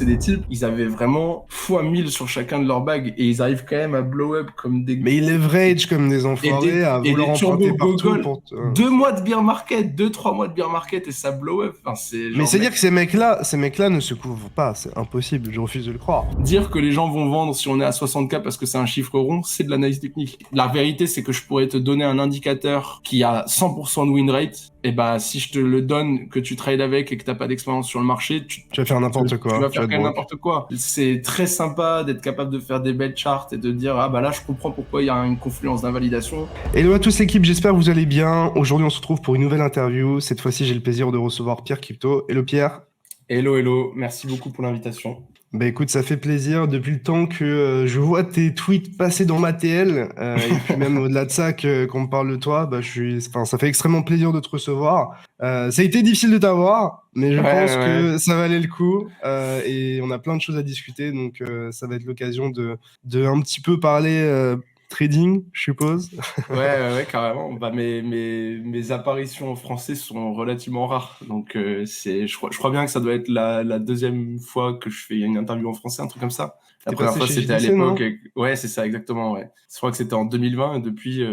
c'est des types, ils avaient vraiment fois 1000 sur chacun de leurs bagues et ils arrivent quand même à blow up comme des... Mais ils leverage comme des enfoirés à et vouloir des turbo emprunter partout gogoles. pour... 2 mois de beer market, 2-3 mois de beer market et ça blow up. Enfin, c'est Mais genre, c'est-à-dire mec, que ces mecs-là ne se couvrent pas, c'est impossible, je refuse de le croire. dire que les gens vont vendre si on est à 60K parce que c'est un chiffre rond, c'est de l'analyse technique. La vérité, c'est que je pourrais te donner un indicateur qui a 100% de win rate. Et bah, si je te le donne, que tu trades avec et que t'as pas d'expérience sur le marché, Tu vas faire n'importe quoi. tu vas Tu faire vas te quand même broke. n'importe quoi. C'est très sympa d'être capable de faire des belles charts et de dire, ah bah là, je comprends pourquoi il y a une confluence d'invalidation. Hello à tous l'équipe, j'espère que vous allez bien. Aujourd'hui, on se retrouve pour une nouvelle interview. Cette fois-ci, j'ai le plaisir de recevoir Pierre Crypto. Hello Pierre. Hello, hello. Merci beaucoup pour l'invitation. Bah écoute, ça fait plaisir depuis le temps que je vois tes tweets passer dans ma TL et puis même au-delà de ça qu'on me parle de toi, bah ça fait extrêmement plaisir de te recevoir. Ça a été difficile de t'avoir, mais je pense que ça valait le coup et on a plein de choses à discuter, donc ça va être l'occasion de un petit peu parler trading, je suppose. Ouais, carrément. Bah, mes apparitions en français sont relativement rares. Donc, je crois bien que ça doit être la deuxième fois que je fais une interview en français, un truc comme ça. La T'es première passé fois, chez c'était à JDC, non? l'époque. Ouais, c'est ça, exactement, ouais. Je crois que c'était en 2020 et depuis,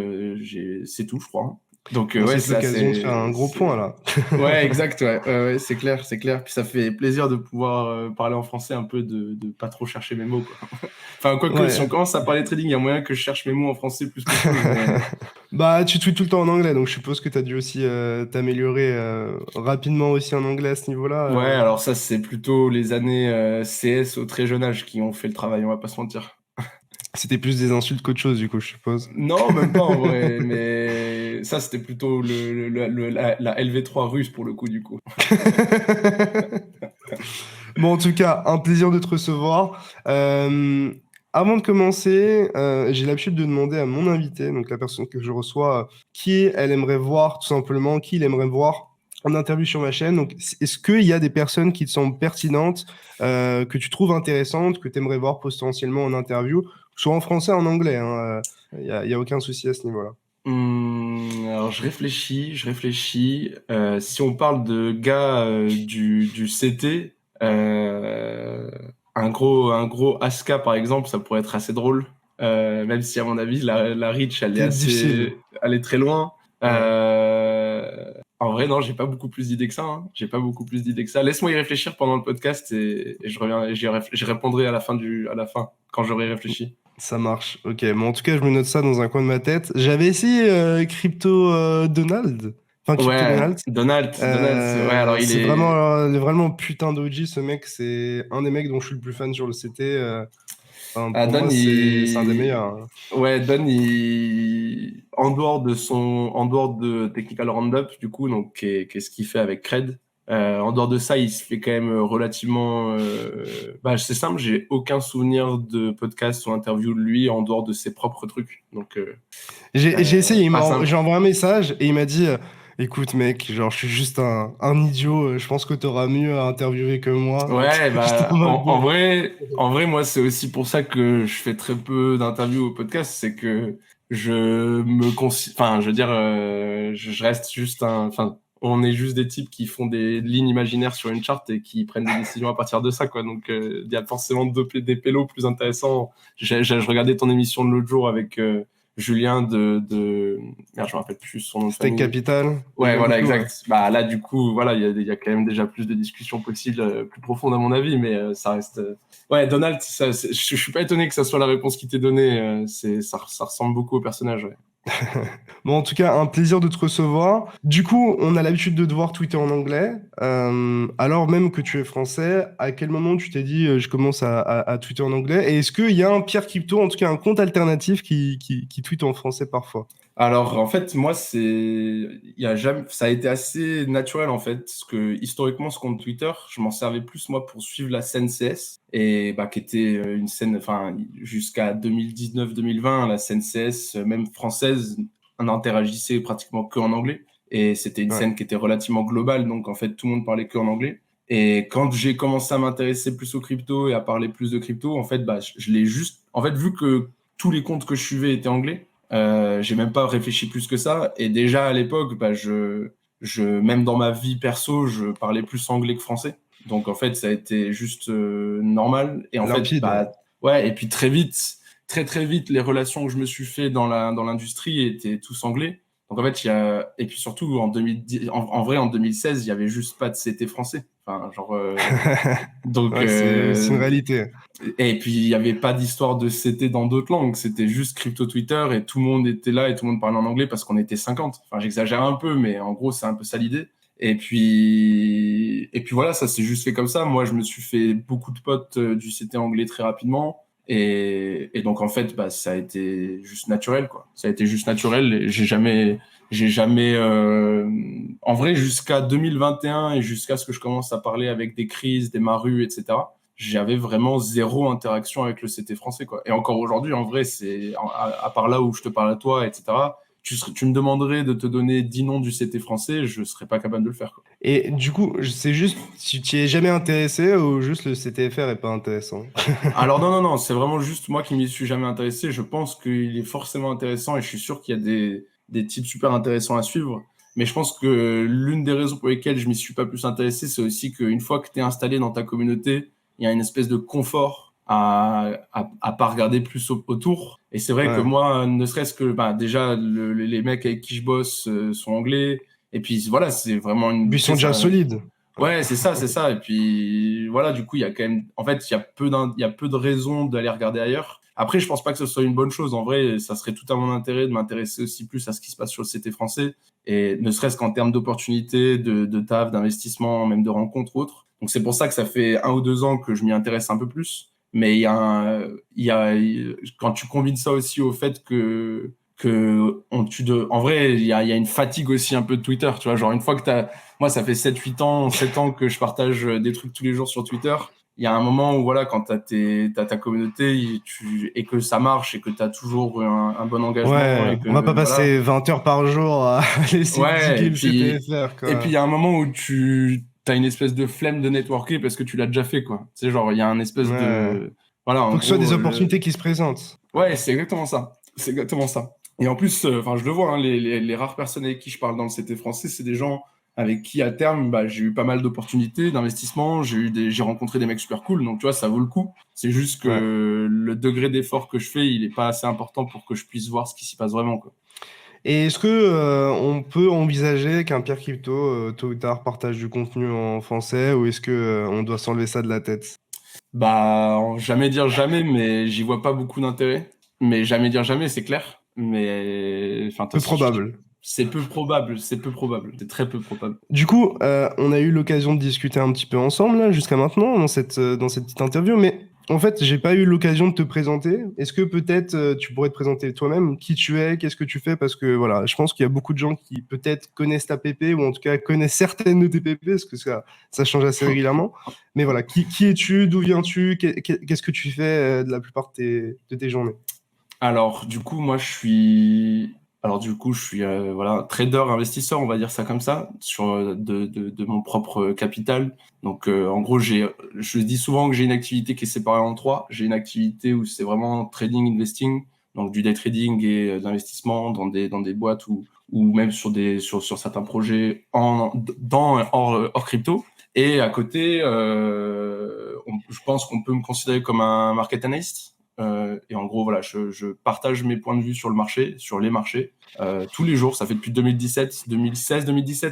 c'est tout, je crois. Donc, Bon, ouais, c'est l'occasion de faire un gros point, là. Ouais, exact, ouais, c'est clair, c'est clair. Puis ça fait plaisir de pouvoir parler en français un peu, de pas trop chercher mes mots, quoi. Enfin, quoique, si on Ouais. commence à parler trading, il y a moyen que je cherche mes mots en français plus qu'autre chose, mais... Bah, tu tweets tout le temps en anglais, donc je suppose que tu as dû aussi t'améliorer rapidement aussi en anglais à ce niveau-là. Ouais, alors ça, c'est plutôt les années CS au très jeune âge qui ont fait le travail, on va pas se mentir. C'était plus des insultes qu'autre chose, du coup, je suppose. Non, même pas en vrai, mais ça, c'était plutôt la LV3 russe pour le coup, du coup. Bon, en tout cas, un plaisir de te recevoir. Avant de commencer, j'ai l'habitude de demander à mon invité, donc la personne que je reçois, qui elle aimerait voir, tout simplement, qui il aimerait voir en interview sur ma chaîne. Donc, est-ce qu'il y a des personnes qui te semblent pertinentes, que tu trouves intéressantes, que tu aimerais voir potentiellement en interview, soit en français, en anglais, hein, y a aucun souci à ce niveau-là. Alors je réfléchis. Si on parle de gars du CT, un gros Aska par exemple, ça pourrait être assez drôle. Même si à mon avis la reach C'est difficile. elle est très loin. Ouais. En vrai non, j'ai pas beaucoup plus d'idées que ça. Hein. J'ai pas beaucoup plus d'idées que ça. Laisse-moi y réfléchir pendant le podcast et je reviens, j'y répondrai à la fin quand j'aurai réfléchi. Ça marche. Ok. Bon, en tout cas, je me note ça dans un coin de ma tête. J'avais essayé Crypto Donald. Enfin, Crypto Ouais, Donald. Donald, ouais, alors il C'est est, vraiment putain d'OG, ce mec. C'est un des mecs dont je suis le plus fan sur le CT. Enfin, ah, pour moi, c'est un des meilleurs, hein. Ouais, Don, en dehors de Technical Roundup, du coup, donc, qui est ce qu'il fait avec Cred, en dehors de ça, il se fait quand même relativement, bah, c'est simple, j'ai aucun souvenir de podcast ou interview de lui en dehors de ses propres trucs. Donc, J'ai essayé. pas simple. J'ai envoyé un message et il m'a dit écoute, mec, genre, je suis juste un idiot. Je pense que t'auras mieux à interviewer que moi. Donc, Ouais, j'étais en bah, mode bon. en vrai, moi, c'est aussi pour ça que je fais très peu d'interviews au podcast, c'est que enfin, je veux dire, je reste juste enfin, on est juste des types qui font des lignes imaginaires sur une charte et qui prennent des décisions à partir de ça, quoi. Donc, il y a forcément des pélos plus intéressants. Je regardais ton émission de l'autre jour avec Julien merde, je me rappelle plus son nom de Steak famille. Capital. Il Ouais, aime voilà, beaucoup, ouais. exact. Bah là, du coup, voilà, il y a quand même déjà plus de discussions possibles, plus profondes à mon avis, mais ça reste. Ouais, Donald, je suis pas étonné que ça soit la réponse qui t'est donnée. Ça ressemble beaucoup au personnage. Ouais. Bon, en tout cas, un plaisir de te recevoir. Du coup, on a l'habitude de devoir tweeter en anglais. Alors même que tu es français, à quel moment tu t'es dit je commence à tweeter en anglais? Et est-ce qu'il y a un Pierre Crypto, en tout cas un compte alternatif qui tweete en français parfois? Alors, en fait, moi, ça a été assez naturel, en fait, parce que historiquement, ce compte Twitter, je m'en servais plus, moi, pour suivre la scène CS, et bah, qui était une scène, enfin, jusqu'à 2019-2020, la scène CS, même française, on interagissait pratiquement que en anglais, et c'était une Ouais. scène qui était relativement globale, donc en fait, tout le monde parlait que en anglais. Et quand j'ai commencé à m'intéresser plus aux crypto et à parler plus de crypto, en fait, bah, je l'ai juste, en fait, vu que tous les comptes que je suivais étaient anglais, j'ai même pas réfléchi plus que ça. Et déjà à l'époque, bah, même dans ma vie perso, je parlais plus anglais que français. Donc en fait, ça a été juste normal. Et en fait, Limpide, ouais. ouais. Et puis très vite, très vite, les relations que je me suis fait dans l'industrie étaient tous anglais. Donc en fait, et puis surtout en 2010, en vrai, en 2016, il y avait juste pas de CT français. Enfin, genre, donc, Ouais, c'est une réalité. et puis il y avait pas d'histoire de CT dans d'autres langues. C'était juste crypto Twitter et tout le monde était là et tout le monde parlait en anglais parce qu'on était 50. Enfin, j'exagère un peu, mais en gros, c'est un peu ça l'idée. Et puis voilà, ça s'est juste fait comme ça. Moi, je me suis fait beaucoup de potes du CT anglais très rapidement. Et donc, en fait, ça a été juste naturel, quoi. Ça a été juste naturel. Et j'ai jamais, en vrai, jusqu'à 2021 et jusqu'à ce que je commence à parler avec des crises, des marus, etc., j'avais vraiment zéro interaction avec le CT français, quoi. Et encore aujourd'hui, en vrai, à part là où je te parle à toi, etc., tu me demanderais de te donner 10 noms du CT français, je serais pas capable de le faire, quoi. Et du coup, c'est juste, tu t'y es jamais intéressé ou juste le CTFR est pas intéressant? Alors non, non, non, c'est vraiment juste moi qui m'y suis jamais intéressé. Je pense qu'il est forcément intéressant et je suis sûr qu'il y a des types super intéressants à suivre. Mais je pense que l'une des raisons pour lesquelles je m'y suis pas plus intéressé, c'est aussi qu'une fois que tu es installé dans ta communauté, il y a une espèce de confort à pas regarder plus autour. Et c'est vrai que Ouais. moi, ne serait-ce que déjà les mecs avec qui je bosse sont anglais. Et puis voilà, c'est vraiment Puis une, ils tu sais, sont déjà solides. ouais, c'est ça, c'est ça. Et puis voilà, du coup, il y a quand même, en fait, il y a peu de raisons d'aller regarder ailleurs. Après, je pense pas que ce soit une bonne chose. En vrai, ça serait tout à mon intérêt de m'intéresser aussi plus à ce qui se passe sur le CT français, et ne serait-ce qu'en termes d'opportunités, de taf, d'investissement, même de rencontres ou autres. Donc c'est pour ça que ça fait 1 ou 2 ans que je m'y intéresse un peu plus. Mais quand tu combines ça aussi au fait en vrai, il y a une fatigue aussi un peu de Twitter, tu vois, genre une fois que moi, ça fait 7 ans que je partage des trucs tous les jours sur Twitter. Il y a un moment où, voilà, quand t'as ta communauté et que ça marche et que t'as toujours un bon engagement Ouais, et on va pas que, voilà. passer 20 heures par jour à laisser Ouais, diguer le CTFR, et puis quoi. il y a un moment où t'as une espèce de flemme de networker parce que tu l'as déjà fait, quoi. Tu sais, genre, il y a un espèce Ouais. de, voilà, en Faut que ce soit des gros, opportunités qui se présentent. ouais, c'est exactement ça. C'est exactement ça. Et en plus, enfin, je le vois, hein, les rares personnes avec qui je parle dans le CT français, c'est des gens avec qui, à terme, j'ai eu pas mal d'opportunités d'investissement, j'ai rencontré des mecs super cool, donc tu vois, ça vaut le coup. C'est juste Ouais. que le degré d'effort que je fais, il est pas assez important pour que je puisse voir ce qui s'y passe vraiment, quoi. Et est-ce que on peut envisager qu'un Pierre Crypto, tôt ou tard, partage du contenu en français, ou est-ce que on doit s'enlever ça de la tête? Jamais dire jamais, mais j'y vois pas beaucoup d'intérêt. Mais jamais dire jamais, c'est clair. Mais, enfin, Peu probable. c'est peu probable, c'est peu probable, c'est très peu probable. Du coup, on a eu l'occasion de discuter un petit peu ensemble là, jusqu'à maintenant dans cette petite interview, mais en fait, j'ai pas eu l'occasion de te présenter. Est-ce que peut-être tu pourrais te présenter toi-même, qui tu es, qu'est-ce que tu fais? Parce que voilà, je pense qu'il y a beaucoup de gens qui peut-être connaissent ta PP ou en tout cas connaissent certaines de tes PP, parce que ça change assez régulièrement. Mais voilà, qui es-tu, d'où viens-tu, qu'est-ce que tu fais de la plupart de tes journées? Alors, du coup, voilà, trader, investisseur, on va dire ça comme ça, de mon propre capital. Donc, en gros, je dis souvent que j'ai une activité qui est séparée en trois. J'ai une activité où c'est vraiment trading, investing, donc du day trading et de l'investissement dans des boîtes ou même sur certains projets hors crypto. Et à côté, je pense qu'on peut me considérer comme un market analyst. Et en gros, voilà, je partage mes points de vue sur le marché, sur les marchés, tous les jours. Ça fait depuis 2017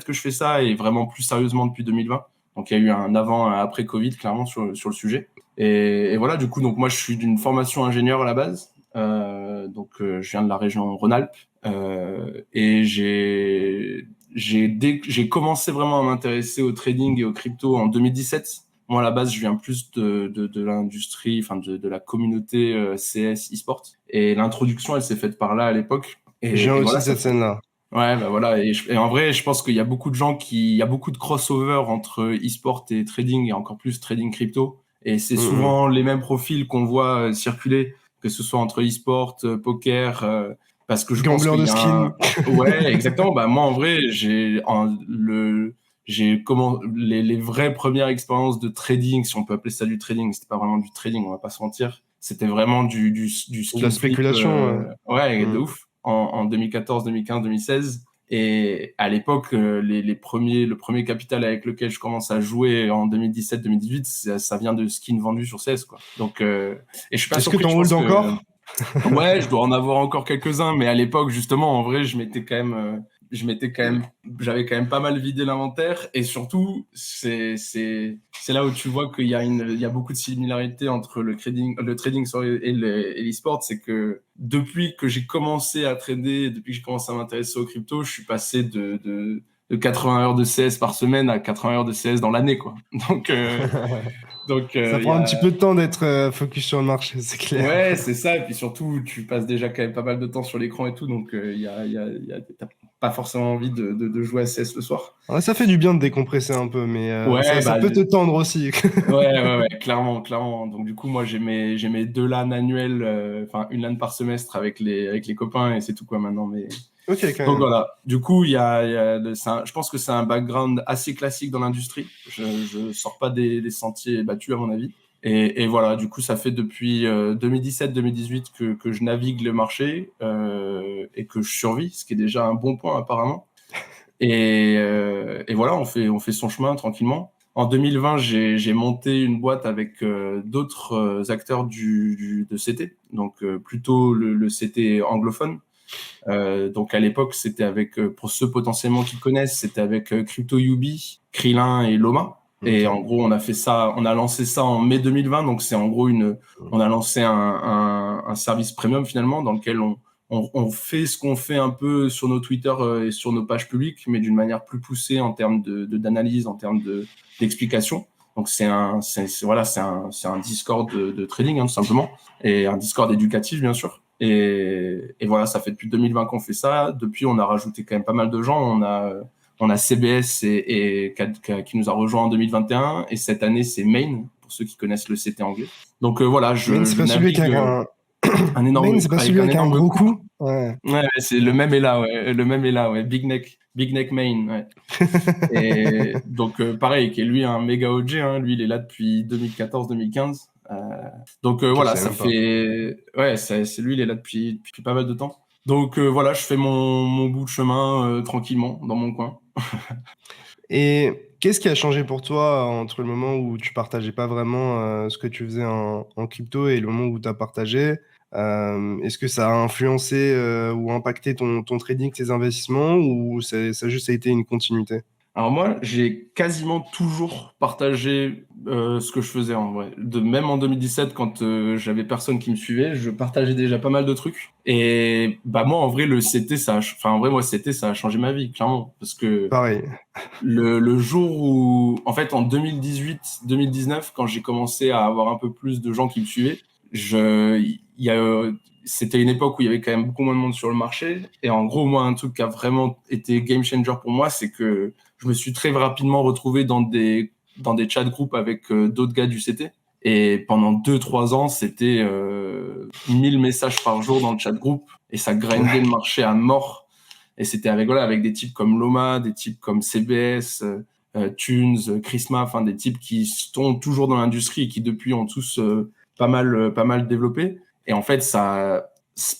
que je fais ça, et vraiment plus sérieusement depuis 2020. Donc il y a eu un avant, un après Covid, clairement, sur le sujet. Et voilà, du coup, donc moi, je suis d'une formation ingénieur à la base. Donc je viens de la région Rhône-Alpes. Et j'ai commencé vraiment à m'intéresser au trading et au crypto en 2017. Moi, à la base, je viens plus de l'industrie, enfin de la communauté CS e-sport. Et l'introduction, elle s'est faite par là à l'époque. Je viens Et aussi voilà, de cette scène-là. ouais, voilà. Et en vrai, je pense qu'il y a beaucoup de il y a beaucoup de crossover entre e-sport et trading, et encore plus trading crypto. Et c'est Mm, souvent les mêmes profils qu'on voit circuler, que ce soit entre e-sport, poker, parce que je pense Gambler qu'il de y a skin. ouais, exactement. Moi, en vrai, j'ai les vraies premières expériences de trading, si on peut appeler ça du trading. C'était pas vraiment du trading, on va pas se mentir. C'était vraiment du De la skin flip, spéculation. ouais, de Mm. ouf, en 2014, 2015, 2016. Et à l'époque, le premier capital avec lequel je commence à jouer en 2017-2018, ça vient de skins vendus sur CS, quoi. Donc, et je suis pas Est-ce que surpris, t'en je hold pense que encore? ouais, je dois en avoir encore quelques-uns, mais à l'époque, justement, en vrai, j'avais quand même pas mal vidé l'inventaire, et surtout, c'est là où tu vois il y a beaucoup de similarités entre le trading, sorry, et l'e-sport, c'est que depuis que j'ai commencé à trader, depuis que j'ai commencé à m'intéresser aux crypto, je suis passé de 80 heures de CS par semaine à 80 heures de CS dans l'année, quoi. Donc, Ça il y prend un petit peu a, de temps d'être focus sur le marché, c'est clair. ouais, c'est ça. Et puis surtout, tu passes déjà quand même pas mal de temps sur l'écran et tout. Donc, t'as pas forcément envie de jouer à CS le soir. Ouais, ça fait du bien de décompresser un peu, mais Ouais, ça peut te tendre aussi. ouais, clairement, clairement. Donc, du coup, moi, j'ai mes 2 LAN annuelles, enfin, une LAN par semestre avec les copains et c'est tout, quoi, maintenant. Mais... Ok, quand Donc, même. voilà. Du coup, je pense que c'est un background assez classique dans l'industrie. Je sors pas des sentiers battus, à mon avis. Et voilà, du coup, ça fait depuis 2017-2018 que je navigue le marché et que je survis, ce qui est déjà un bon point apparemment. Et voilà, on fait son chemin tranquillement. En 2020, j'ai monté une boîte avec d'autres acteurs de CT, donc plutôt le CT anglophone. Donc à l'époque, c'était avec, pour ceux potentiellement qui connaissent, c'était avec CryptoYubi, Krillin et Loma. Et en Ok. gros, on a lancé ça en mai 2020. Donc c'est en gros on a lancé un service premium finalement dans lequel on fait ce qu'on fait un peu sur nos Twitter et sur nos pages publiques, mais d'une manière plus poussée en termes d'analyse, en termes d'explication. Donc voilà, c'est un Discord de trading, hein, tout simplement, et un Discord éducatif bien sûr. Et voilà, ça fait depuis 2020 qu'on fait ça. Depuis, on a rajouté quand même pas mal de gens. On a CBS qui nous a rejoint en 2021. Et cette année, c'est Main, pour ceux qui connaissent le CT anglais. Donc voilà, Main, c'est je pas celui navigue Main, c'est pas celui avec un avec un énorme gros coup. coup? Ouais. Ouais, c'est le même est là, ouais. Le même est là, ouais. Big Neck Main, ouais. Et donc, pareil, qui est lui un méga OG, hein. Lui, il est là depuis 2014-2015. Donc Ok, je voilà, savais ça même pas. fait... Ouais, c'est lui, il est là depuis pas mal de temps. Donc voilà, je fais mon bout de chemin tranquillement dans mon coin. Et qu'est-ce qui a changé pour toi entre le moment où tu partageais pas vraiment ce que tu faisais en crypto et le moment où tu as partagé? Est-ce que ça a influencé ou impacté ton trading, tes investissements, ou ça a juste été une continuité? Alors moi, j'ai quasiment toujours partagé ce que je faisais en vrai. Même en 2017, quand j'avais personne qui me suivait, je partageais déjà pas mal de trucs. Et bah moi, en vrai, en vrai, moi, CT, ça a changé ma vie, clairement. Parce que Pareil. le jour où, en fait, en 2018-2019, quand j'ai commencé à avoir un peu plus de gens qui me suivaient, c'était une époque où il y avait quand même beaucoup moins de monde sur le marché. Et en gros, moi, un truc qui a vraiment été game changer pour moi, c'est que je me suis très rapidement retrouvé dans des chat groupes avec d'autres gars du CT. Et pendant 2-3 ans, c'était 1000 messages par jour dans le chat groupe. Et ça grindait le marché à mort. Et c'était avec des types comme Loma, des types comme CBS, Tunes, Chrisma, enfin des types qui sont toujours dans l'industrie et qui depuis ont tous pas mal développé. Et en fait,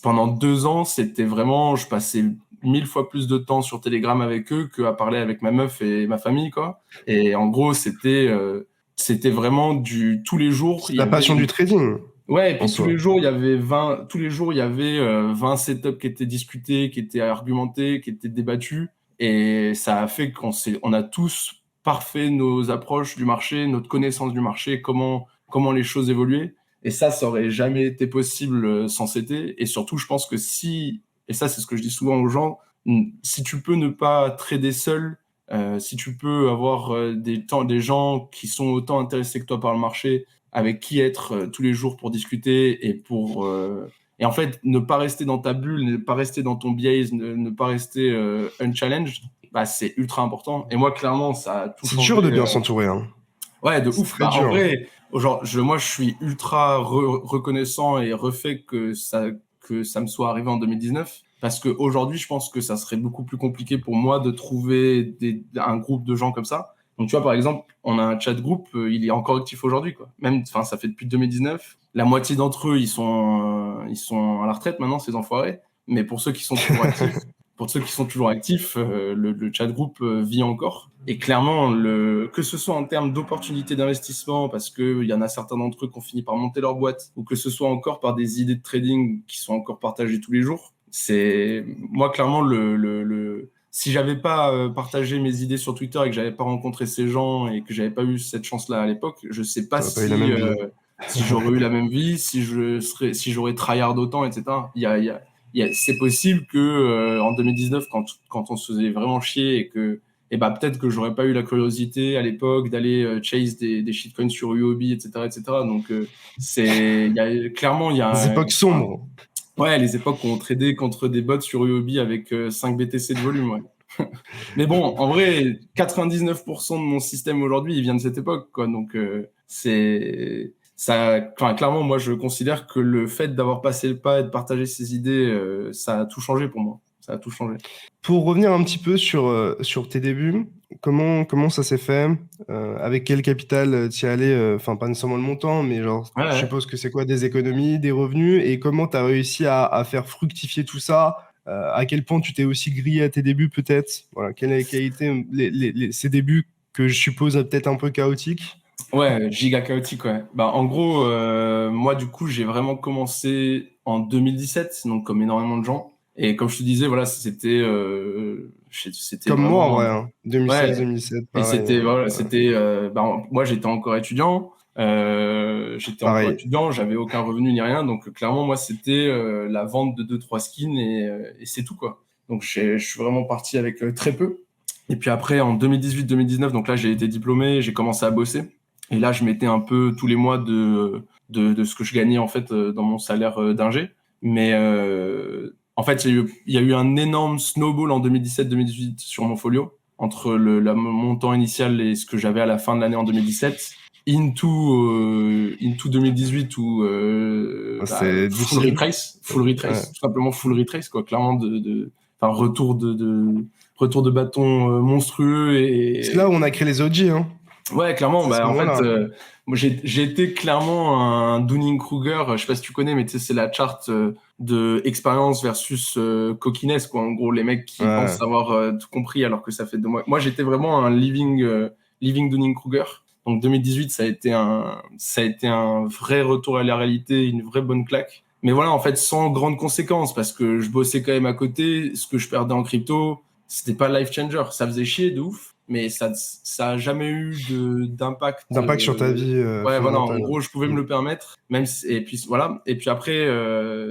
pendant 2 ans, c'était vraiment, je passais 1000 fois plus de temps sur Telegram avec eux qu'à parler avec ma meuf et ma famille, quoi. Et en gros, c'était vraiment tous les jours, C'est il y la avait passion du trading ouais, et en puis tous soi. les jours, il y avait 20, tous les jours, il y avait 20 setups qui étaient discutés, qui étaient argumentés, qui étaient débattus. Et ça a fait on a tous parfait nos approches du marché, notre connaissance du marché, comment les choses évoluaient. Et ça aurait jamais été possible sans CT. Et surtout, je pense que et ça, c'est ce que je dis souvent aux gens, si tu peux ne pas trader seul, si tu peux avoir des gens qui sont autant intéressés que toi par le marché, avec qui être tous les jours pour discuter et en fait ne pas rester dans ta bulle, ne pas rester dans ton biais, ne pas rester unchallenged, bah c'est ultra important. Et moi clairement ça a tout C'est changé. dur de bien s'entourer, hein. Ouais, de C'est ouf. très Bah en dur. vrai, genre moi je suis ultra reconnaissant et refait que ça me soit arrivé en 2019. Parce qu'aujourd'hui, je pense que ça serait beaucoup plus compliqué pour moi de trouver un groupe de gens comme ça. Donc, tu vois, par exemple, on a un chat groupe, il est encore actif aujourd'hui, quoi. Même, enfin, ça fait depuis 2019. La moitié d'entre eux, ils sont à la retraite maintenant, ces enfoirés. Mais pour ceux qui sont toujours actifs, pour ceux qui sont toujours actifs, le chat group vit encore. Et clairement, que ce soit en termes d'opportunités d'investissement, parce qu'il y en a certains d'entre eux qui ont fini par monter leur boîte, ou que ce soit encore par des idées de trading qui sont encore partagées tous les jours, moi, clairement, si j'avais pas partagé mes idées sur Twitter et que j'avais pas rencontré ces gens et que j'avais pas eu cette chance-là à l'époque, je sais pas si j'aurais eu la même vie, si j'aurais tryhard autant, etc. C'est possible que en 2019, quand on se faisait vraiment chier et bah peut-être que j'aurais pas eu la curiosité à l'époque d'aller chase des shitcoins sur Huobi, etc., etc. Donc clairement il y a des époques sombres. Ouais, les époques où on tradait contre des bots sur Huobi avec 5 BTC de volume, ouais. Mais bon, en vrai, 99% de mon système aujourd'hui, il vient de cette époque, quoi. Donc, clairement, moi, je considère que le fait d'avoir passé le pas et de partager ses idées, ça a tout changé pour moi. Ça a tout changé. Pour revenir un petit peu sur tes débuts, comment ça s'est fait? Avec quel capital t'y allais? Enfin, pas nécessairement le montant, mais genre, Ouais, je suppose que c'est quoi, des économies, des revenus, et comment tu as réussi à faire fructifier tout ça? À quel point tu t'es aussi grillé à tes débuts, peut-être? Voilà, quels ont été ces débuts que je suppose peut-être un peu chaotiques? Ouais, giga chaotique, ouais. Bah, en gros, moi, du coup, j'ai vraiment commencé en 2017, donc comme énormément de gens. Et comme je te disais, voilà, c'était Comme moi, en vraiment... vrai, hein. 2016, Ouais, 2017, et pareil. moi, j'étais encore étudiant. Pareil. J'avais aucun revenu ni rien. Donc, clairement, moi, c'était la vente de 2-3 skins et c'est tout, quoi. Donc, je suis vraiment parti avec très peu. Et puis après, en 2018-2019, donc là, j'ai été diplômé, j'ai commencé à bosser. Et là, je mettais un peu tous les mois de ce que je gagnais, en fait, dans mon salaire d'ingé. Mais en fait, il y a eu un énorme snowball en 2017-2018 sur mon folio entre le montant initial et ce que j'avais à la fin de l'année en 2017 into 2018 où C'est difficile. full Ouais. retrace, tout simplement full retrace, quoi, clairement enfin, retour de bâton monstrueux C'est là où on a créé les OG, hein. ouais, clairement. C'est ce Bah, en fait, moment-là. moi, j'ai été clairement un Dunning-Kruger. Je sais pas si tu connais, mais tu sais, c'est la charte de expérience versus coquiness, quoi. En gros, les mecs qui Ouais. pensent avoir tout compris alors que ça fait 2 mois. Moi, j'étais vraiment un living Dunning-Kruger. Donc 2018, ça a été un vrai retour à la réalité, une vraie bonne claque. Mais voilà, en fait, sans grandes conséquences, parce que je bossais quand même à côté. Ce que je perdais en crypto, c'était pas life changer. Ça faisait chier de ouf, mais ça a jamais eu d'impact. D'impact sur ta vie Ouais, voilà, en fondamentale. gros, je pouvais me le permettre. Et puis voilà. Et puis après,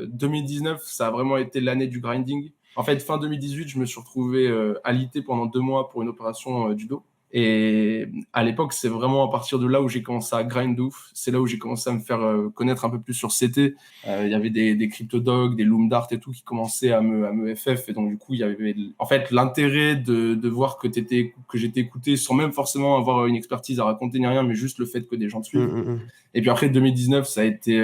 2019, ça a vraiment été l'année du grinding. En fait, fin 2018, je me suis retrouvé alité pendant 2 mois pour une opération du dos. Et à l'époque, c'est vraiment à partir de là où j'ai commencé à grind ouf. C'est là où j'ai commencé à me faire connaître un peu plus sur CT. Il y avait des CryptoDog, des Loom Dart et tout qui commençaient à me FF. Et donc, du coup, il y avait en fait l'intérêt de voir que j'étais écouté sans même forcément avoir une expertise à raconter ni rien, mais juste le fait que des gens te suivent. Et puis après, 2019, ça a été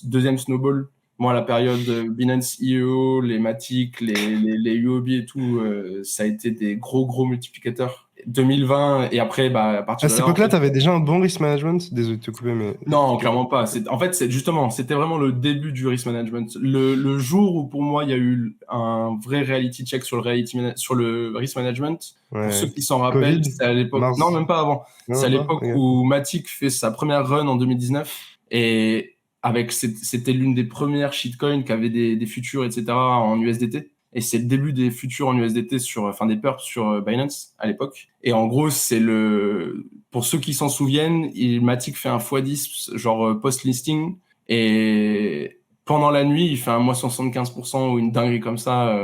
deuxième snowball. Moi, la période Binance IEO, les Matic, les UOB et tout, ça a été des gros multiplicateurs. 2020, et après, bah, à À partir de cette là, en époque-là, fait, tu avais déjà un bon risk management? Désolé de te couper, mais non, clairement pas. En fait, c'était vraiment le début du risk management. Le jour où pour moi il y a eu un vrai reality check sur sur le risk management. Pour ceux ouais. qui s'en rappellent, Covid, c'est à l'époque, non, mars, même pas avant. C'est à non, pas? l'époque Ok. où Matic fait sa première run en 2019 et c'était l'une des premières shitcoins qui avait des futurs, etc. en USDT. Et c'est le début des futurs en USDT enfin des perps sur Binance à l'époque. Et en gros, pour ceux qui s'en souviennent, Matic fait un x10, genre post-listing, et pendant la nuit, il fait un moins 75% ou une dinguerie comme ça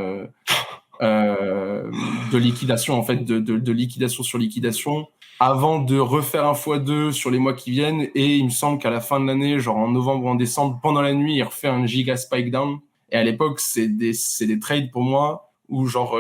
de liquidation, en fait, de liquidation sur liquidation, avant de refaire un x2 sur les mois qui viennent. Et il me semble qu'à la fin de l'année, genre en novembre ou en décembre, pendant la nuit, il refait un giga spike down. Et à l'époque, c'est des trades pour moi où, genre,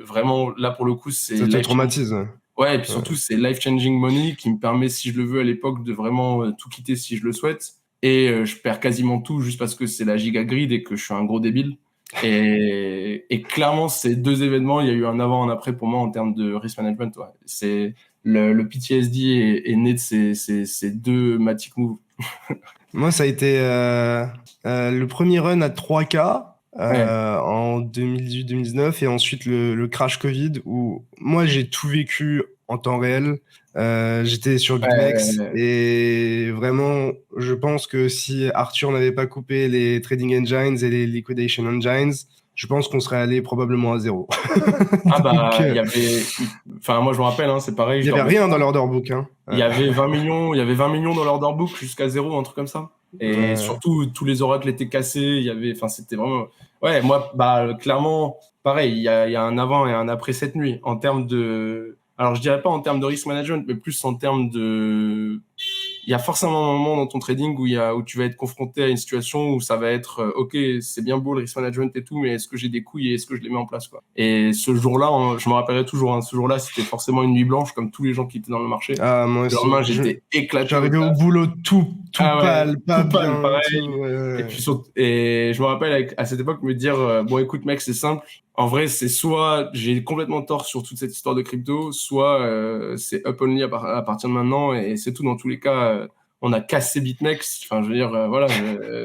vraiment, là pour le coup, c'est Ça te life changing. traumatise. Ouais, et puis Ouais. surtout, c'est life-changing money qui me permet, si je le veux à l'époque, de vraiment tout quitter si je le souhaite. Et je perds quasiment tout juste parce que c'est la giga grid et que je suis un gros débile. Et clairement, ces deux événements, il y a eu un avant, un après pour moi en termes de risk management. Ouais. C'est le PTSD est né de ces deux Matic moves. Moi, ça a été le premier run à 3K. Ouais. en 2018-2019 et ensuite le crash Covid où moi j'ai tout vécu en temps réel. J'étais sur BitMEX Ouais. et vraiment je pense que si Arthur n'avait pas coupé les trading engines et les liquidation engines, je pense qu'on serait allé probablement à zéro. Ah Donc bah, il y avait, enfin moi je me rappelle, hein, c'est pareil, il je y avait dormais rien dans pas. l'order book, hein. Il y avait 20 millions, il y avait 20 millions dans l'order book jusqu'à zéro, un truc comme ça. Et Ouais. surtout, tous les oracles étaient cassés. Il y avait, enfin, c'était vraiment. Ouais, moi, bah, clairement, pareil, il y a un avant et un après cette nuit. En termes de. Alors, je dirais pas en termes de risk management, mais plus en termes de. Il y a forcément un moment dans ton trading où tu vas être confronté à une situation où ça va être, OK, c'est bien beau le risk management et tout, mais est-ce que j'ai des couilles et est-ce que je les mets en place, quoi. Et ce jour-là, je me rappellerai toujours, hein, ce jour-là, c'était forcément une nuit blanche, comme tous les gens qui étaient dans le marché. Ah, moi Le aussi. lendemain, j'étais Je suis éclaté au arrivé au taf. boulot tout Ah ouais, pâle, pas tout pâle, bien et pareil. tout. Ouais, Et ouais. puis, et je me rappelle à cette époque me dire, bon, écoute, mec, c'est simple. En vrai, c'est soit j'ai complètement tort sur toute cette histoire de crypto, soit c'est up only à partir de maintenant et c'est tout. Dans tous les cas, on a cassé BitMEX. Enfin, je veux dire, voilà,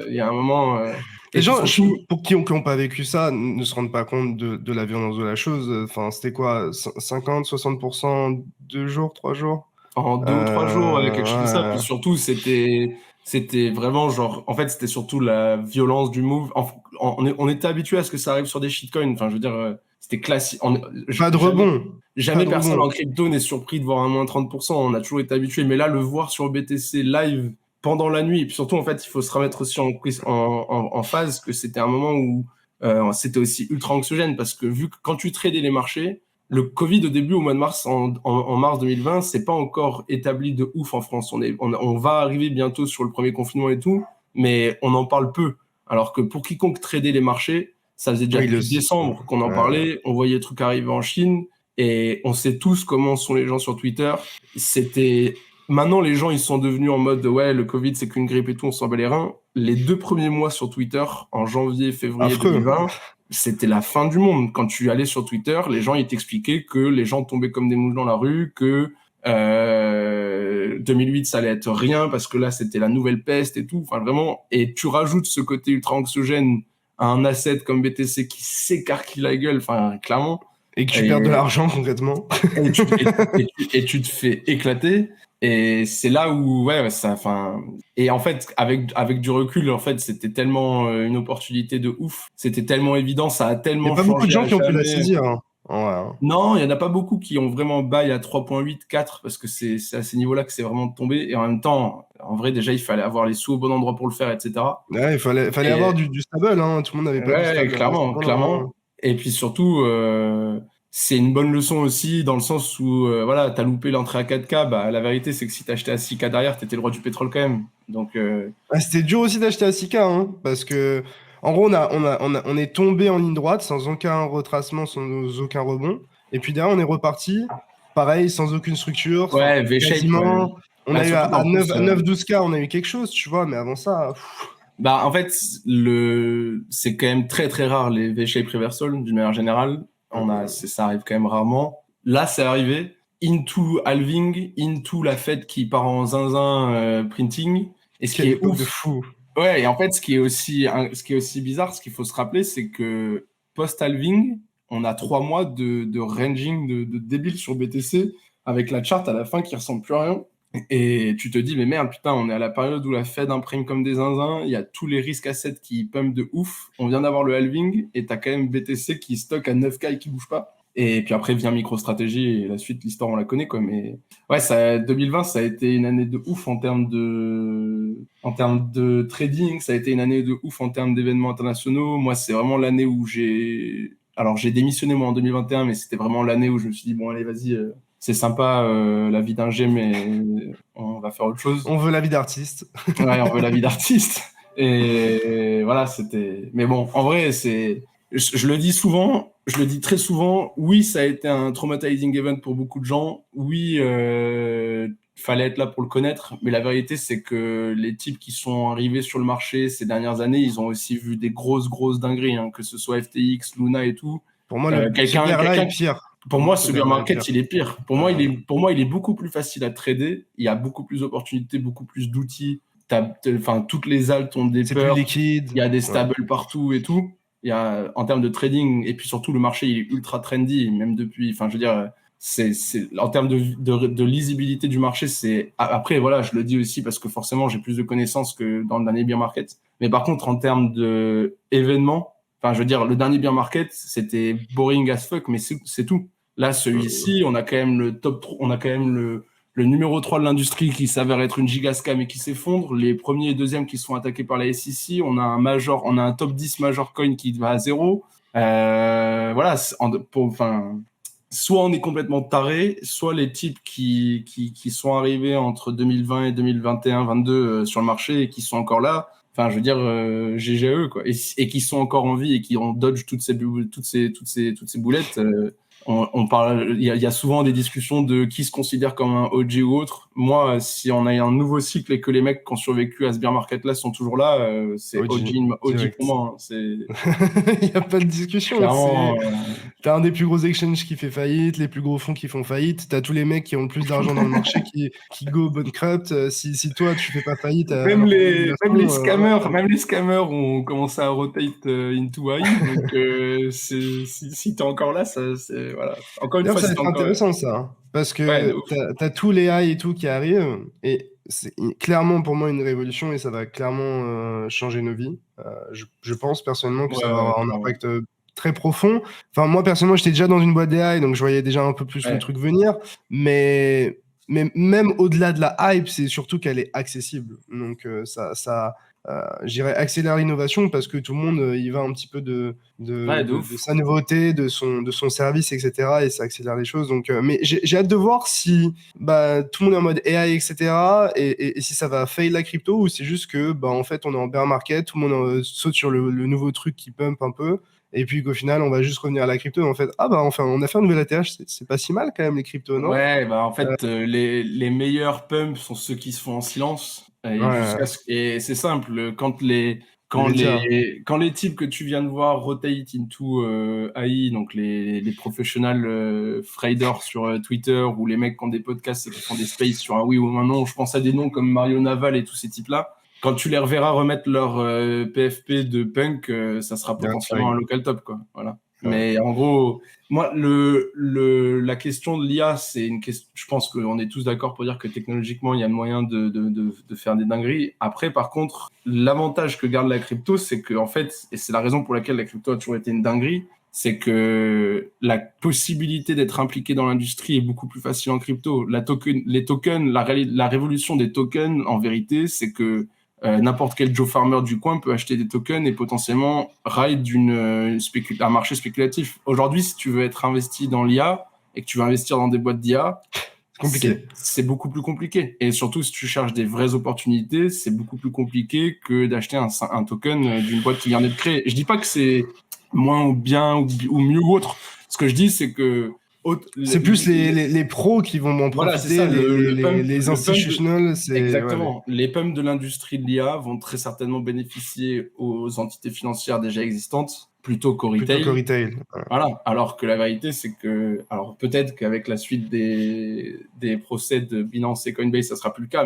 il y a un moment. Les Et puis gens, surtout, pour qui n'ont pas vécu ça, ne se rendent pas compte de la violence de la chose. Enfin, c'était quoi, 50, 60% 2 jours, 3 jours? en 2 ou 3 jours, quelque chose comme ça. Puis Ouais. surtout, c'était vraiment genre, en fait, c'était surtout la violence du move. On était habitué à ce que ça arrive sur des shitcoins. Enfin, je veux dire, c'était classique. Pas de Jamais, rebond. Pas jamais de personne en rebond. crypto n'est surpris de voir un moins 30%. On a toujours été habitué. Mais là, le voir sur BTC live pendant la nuit, et puis surtout, en fait, il faut se remettre aussi en phase que c'était un moment où c'était aussi ultra anxiogène parce que vu que quand tu tradais les marchés, le Covid au début, au mois de mars, en mars 2020, c'est pas encore établi de ouf en France. On va arriver bientôt sur le premier confinement et tout, mais on en parle peu. Alors que pour quiconque tradait les marchés, ça faisait déjà Oui, depuis décembre qu'on en parlait. On voyait des trucs arriver en Chine et on sait tous comment sont les gens sur Twitter. Maintenant, les gens, ils sont devenus en mode ouais, le Covid, c'est qu'une grippe et tout, on s'en bat les reins. Les 2 premiers mois sur Twitter, en janvier, février affreux. 2020, c'était la fin du monde. Quand tu allais sur Twitter, les gens ils t'expliquaient que les gens tombaient comme des mouches dans la rue, que 2008 ça allait être rien parce que là c'était la nouvelle peste et tout. Enfin vraiment, et tu rajoutes ce côté ultra anxiogène à un asset comme BTC qui s'écarquille la gueule, enfin clairement. Et que tu perds de Et, l'argent concrètement. et tu te fais éclater. Et c'est là où, ouais, ça, enfin, et en fait, avec du recul, en fait, c'était tellement une opportunité de ouf. C'était tellement évident, ça a Il n'y a tellement pas beaucoup de changé gens à qui ont pu la jamais. saisir, hein. Ouais, hein. Non, il y en a pas beaucoup qui ont vraiment buy à 3,8, 4, parce que c'est à ces niveaux-là que c'est vraiment tombé. Et en même temps, en vrai, déjà, il fallait avoir les sous au bon endroit pour le faire, etc. Ouais, il fallait avoir Et, du stable, hein. Tout le monde n'avait pas du ouais, stable à ce clairement, moment-là, hein. clairement. Et puis surtout, c'est une bonne leçon aussi dans le sens où, voilà, t'as loupé l'entrée à 4K, bah, la vérité, c'est que si t'achetais à 6K derrière, t'étais le roi du pétrole quand même. Donc, Ah, c'était dur aussi d'acheter à 6K, hein, parce que, en gros, on est tombé en ligne droite sans aucun retracement, sans aucun rebond. Et puis derrière, on est reparti, pareil, sans aucune structure, enfin, ouais, V-shape, ouais. quasiment. On Bah, a eu surtout à qu'en plus, 9-12K, on a eu quelque chose, tu vois, mais avant ça, bah, en fait, c'est quand même très très rare les V-shape reversal d'une manière générale. Ça arrive quand même rarement. Là, c'est arrivé. Into halving, into la fête qui part en zinzin printing. Et ce qui quelle est époque de ouf, fou. ouais, et en fait, ce qui est aussi bizarre, ce qu'il faut se rappeler, c'est que post-halving, on a 3 mois de ranging de débile sur BTC avec la charte à la fin qui ressemble plus à rien. Et tu te dis, mais merde, putain, on est à la période où la Fed imprime comme des zinzins, il y a tous les risques assets qui pump de ouf. On vient d'avoir le halving et t'as quand même BTC qui stocke à 9K et qui bouge pas. Et puis après vient MicroStrategy et la suite, l'histoire, on la connaît, quoi. Mais ouais, 2020, ça a été une année de ouf en termes de trading, ça a été une année de ouf en termes d'événements internationaux. Moi, c'est vraiment l'année où j'ai démissionné moi en 2021, mais c'était vraiment l'année où je me suis dit, bon, allez, vas-y, c'est sympa la vie d'un G, mais on va faire autre chose. On veut la vie d'artiste. Ouais, on veut la vie d'artiste. Et voilà, c'était. Mais bon, en vrai, je le dis souvent, je le dis très souvent. Oui, ça a été un traumatizing event pour beaucoup de gens. Oui, fallait être là pour le connaître. Mais la vérité, c'est que les types qui sont arrivés sur le marché ces dernières années, ils ont aussi vu des grosses dingueries, hein, que ce soit FTX, Luna et tout. Pour moi, ce Quelqu'un, bear-là est quelqu'un pire. pour Pour moi, moi, ce ce bear bear-là est pire. market, il est pire. Pour moi, il est beaucoup plus facile à trader. Il y a beaucoup plus d'opportunités, beaucoup plus d'outils. Enfin, toutes les alts ont des C'est plus peurs. liquide. Il y a des Ouais. stables partout et tout. Il y a, en termes de trading, et puis surtout le marché il est ultra trendy, même depuis, enfin je veux dire, en termes de lisibilité du marché, après voilà, je le dis aussi parce que forcément j'ai plus de connaissances que dans le dernier bear market. Mais par contre, en termes de événements, enfin je veux dire, le dernier bear market, c'était boring as fuck, mais c'est tout. Là, celui-ci, on a quand même le top 3, on a quand même le numéro 3 de l'industrie qui s'avère être une gigascam et qui s'effondre, les premiers et deuxièmes qui sont attaqués par la SEC, on a un top 10 major coin qui va à zéro. Voilà, soit on est complètement taré, soit les types qui sont arrivés entre 2020 et 2021-22 sur le marché et qui sont encore là, enfin je veux dire GGE quoi, et qui sont encore en vie et qui ont dodge toutes ces boulettes. On parle, il y a souvent des discussions de qui se considère comme un OG ou autre. Moi, si on a un nouveau cycle et que les mecs qui ont survécu à ce bear market-là sont toujours là, c'est OG pour moi. Hein. Il n'y a pas de discussion. Clairement, t'as un des plus gros exchanges qui fait faillite, les plus gros fonds qui font faillite, t'as tous les mecs qui ont le plus d'argent dans le marché qui go bankrupt. Si toi, tu fais pas faillite... Même les scammers ont commencé à rotate into AI. Donc, si t'es encore là, c'est voilà. Encore une fois, ça va être intéressant ça, hein, parce que t'as tous les AI et tout qui arrivent, et c'est clairement pour moi une révolution et ça va clairement changer nos vies. Je pense personnellement que ça va avoir un impact très profond. Enfin, moi personnellement, j'étais déjà dans une boîte d'AI, donc je voyais déjà un peu plus le truc venir, mais même au-delà de la hype, c'est surtout qu'elle est accessible. Donc je dirais accélère l'innovation parce que tout le monde y va un petit peu de sa nouveauté, de son service, etc. Et ça accélère les choses. Donc, mais j'ai hâte de voir si tout le monde est en mode AI, etc. Et si ça va fail la crypto ou c'est juste que en fait on est en bear market, tout le monde saute sur le nouveau truc qui pump un peu. Et puis qu'au final, on va juste revenir à la crypto. En fait, enfin, on a fait un nouvel ATH, c'est pas si mal quand même les cryptos, non? Ouais, en fait, les meilleurs pumps sont ceux qui se font en silence. Et c'est simple, quand les types que tu viens de voir rotate into AI, donc les professionnels traders sur Twitter ou les mecs qui ont des podcasts et qui font des spaces sur un oui ou un non, je pense à des noms comme Mario Naval et tous ces types-là. Quand tu les reverras remettre leur PFP de punk, ça sera potentiellement un local top, quoi. Voilà. Mais en gros, moi, la question de l'IA, c'est une question. Je pense qu'on est tous d'accord pour dire que technologiquement, il y a moyen de faire des dingueries. Après, par contre, l'avantage que garde la crypto, c'est que, en fait, et c'est la raison pour laquelle la crypto a toujours été une dinguerie, c'est que la possibilité d'être impliqué dans l'industrie est beaucoup plus facile en crypto. Les tokens, la révolution des tokens, en vérité, c'est que n'importe quel Joe Farmer du coin peut acheter des tokens et potentiellement ride un marché spéculatif. Aujourd'hui, si tu veux être investi dans l'IA et que tu veux investir dans des boîtes d'IA, c'est beaucoup plus compliqué. Et surtout, si tu cherches des vraies opportunités, c'est beaucoup plus compliqué que d'acheter un token d'une boîte qui vient d'être créée. Je dis pas que c'est moins ou bien ou mieux ou autre. Ce que je dis, c'est que c'est plus les pros qui vont en profiter, voilà, les institutionnels. Exactement. Les pumps de l'industrie de l'IA vont très certainement bénéficier aux entités financières déjà existantes plutôt qu'au retail. Voilà. Alors que la vérité, c'est que, alors peut-être qu'avec la suite des procès de Binance et Coinbase, ça sera plus le cas,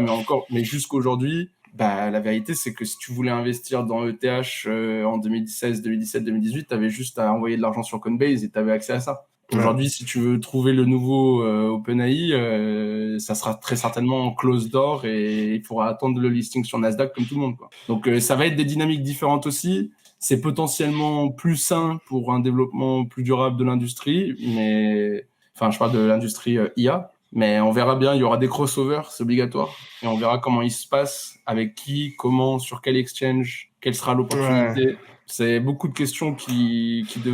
mais jusqu'aujourd'hui, la vérité, c'est que si tu voulais investir dans ETH en 2016, 2017, 2018, tu avais juste à envoyer de l'argent sur Coinbase et tu avais accès à ça. Aujourd'hui, si tu veux trouver le nouveau OpenAI, ça sera très certainement en close door et il faudra attendre le listing sur Nasdaq comme tout le monde, quoi. Donc, ça va être des dynamiques différentes aussi. C'est potentiellement plus sain pour un développement plus durable de l'industrie, mais enfin, je parle de l'industrie IA. Mais on verra bien, il y aura des crossovers, c'est obligatoire. Et on verra comment il se passe, avec qui, comment, sur quel exchange, quelle sera l'opportunité. C'est beaucoup de questions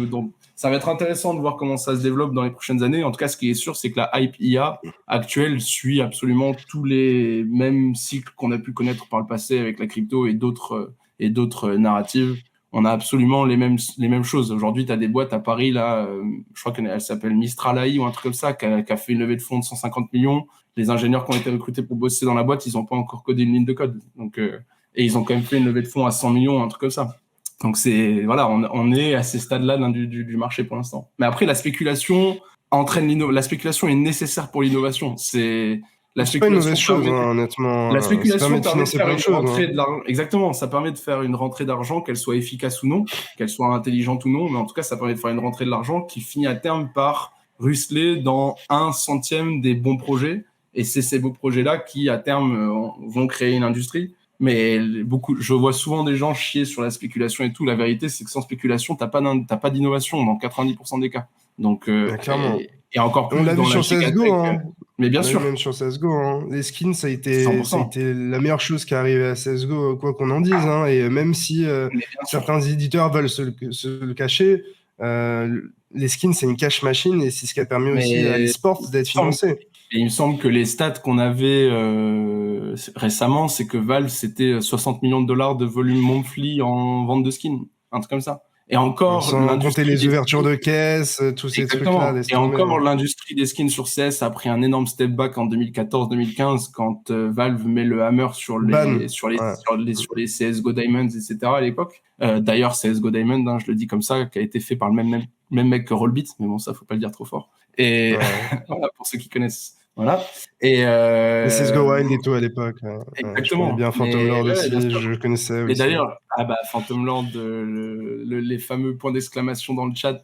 dont ça va être intéressant de voir comment ça se développe dans les prochaines années. En tout cas, ce qui est sûr, c'est que la hype IA actuelle suit absolument tous les mêmes cycles qu'on a pu connaître par le passé avec la crypto et d'autres narratives. On a absolument les mêmes choses. Aujourd'hui, tu as des boîtes à Paris, là, je crois qu'elle s'appelle Mistral AI ou un truc comme ça, qui a fait une levée de fonds de 150 millions. Les ingénieurs qui ont été recrutés pour bosser dans la boîte, ils n'ont pas encore codé une ligne de code. Donc, et ils ont quand même fait une levée de fonds à 100 millions, un truc comme ça. Donc voilà, on est à ces stades-là du marché pour l'instant. Mais après, la spéculation est nécessaire pour l'innovation. La C'est pas une mauvaise spéculation chose, permet, honnêtement. la Ça spéculation permet de permet de financer faire plein de une choses. rentrée de l'argent. Exactement, ça permet de faire une rentrée d'argent, qu'elle soit efficace ou non, qu'elle soit intelligente ou non, mais en tout cas, ça permet de faire une rentrée de l'argent qui finit à terme par ruisseler dans 1/100 des bons projets. Et c'est ces beaux projets-là qui, à terme, vont créer une industrie. Mais je vois souvent des gens chier sur la spéculation et tout. La vérité, c'est que sans spéculation, t'as pas d'innovation dans 90% des cas. Donc, Clairement. et encore On plus l'a vu dans la sur CSGO, gigatech. hein. Mais On bien l'a vu sûr, même sur CSGO, hein. Les skins, ça a cent pour cent. été la meilleure chose qui est arrivée à CSGO, quoi qu'on en dise, hein. Et même si Mais bien sûr. certains éditeurs veulent se le cacher, les skins, c'est une cash machine et c'est ce qui a permis aussi à Mais l'e-sport d'être financé. il me semble que les stats qu'on avait récemment, c'est que Valve, c'était 60 millions de dollars de volume monthly en vente de skins. Un truc comme ça. Et encore, Sans compter l'industrie les des ouvertures skins. de caisse, tous ces trucs-là, Exactement. laisse Et tomber. encore, l'industrie des skins sur CS a pris un énorme step back en 2014-2015 quand Valve met le hammer sur Ban. Ouais. sur les CSGO Diamonds, etc. à l'époque. D'ailleurs, CSGO Diamond, hein, je le dis comme ça, qui a été fait par le même mec que Rollbit, mais bon, ça, faut pas le dire trop fort. Et Ouais. voilà, pour ceux qui connaissent. Voilà. Et Et CSGO Wild et tout à l'époque. Je connais exactement. bien Phantom Mais Lord ouais, aussi, bien sûr. je connaissais Et aussi. d'ailleurs, ah bah, Phantom Lord, les fameux points d'exclamation dans le chat,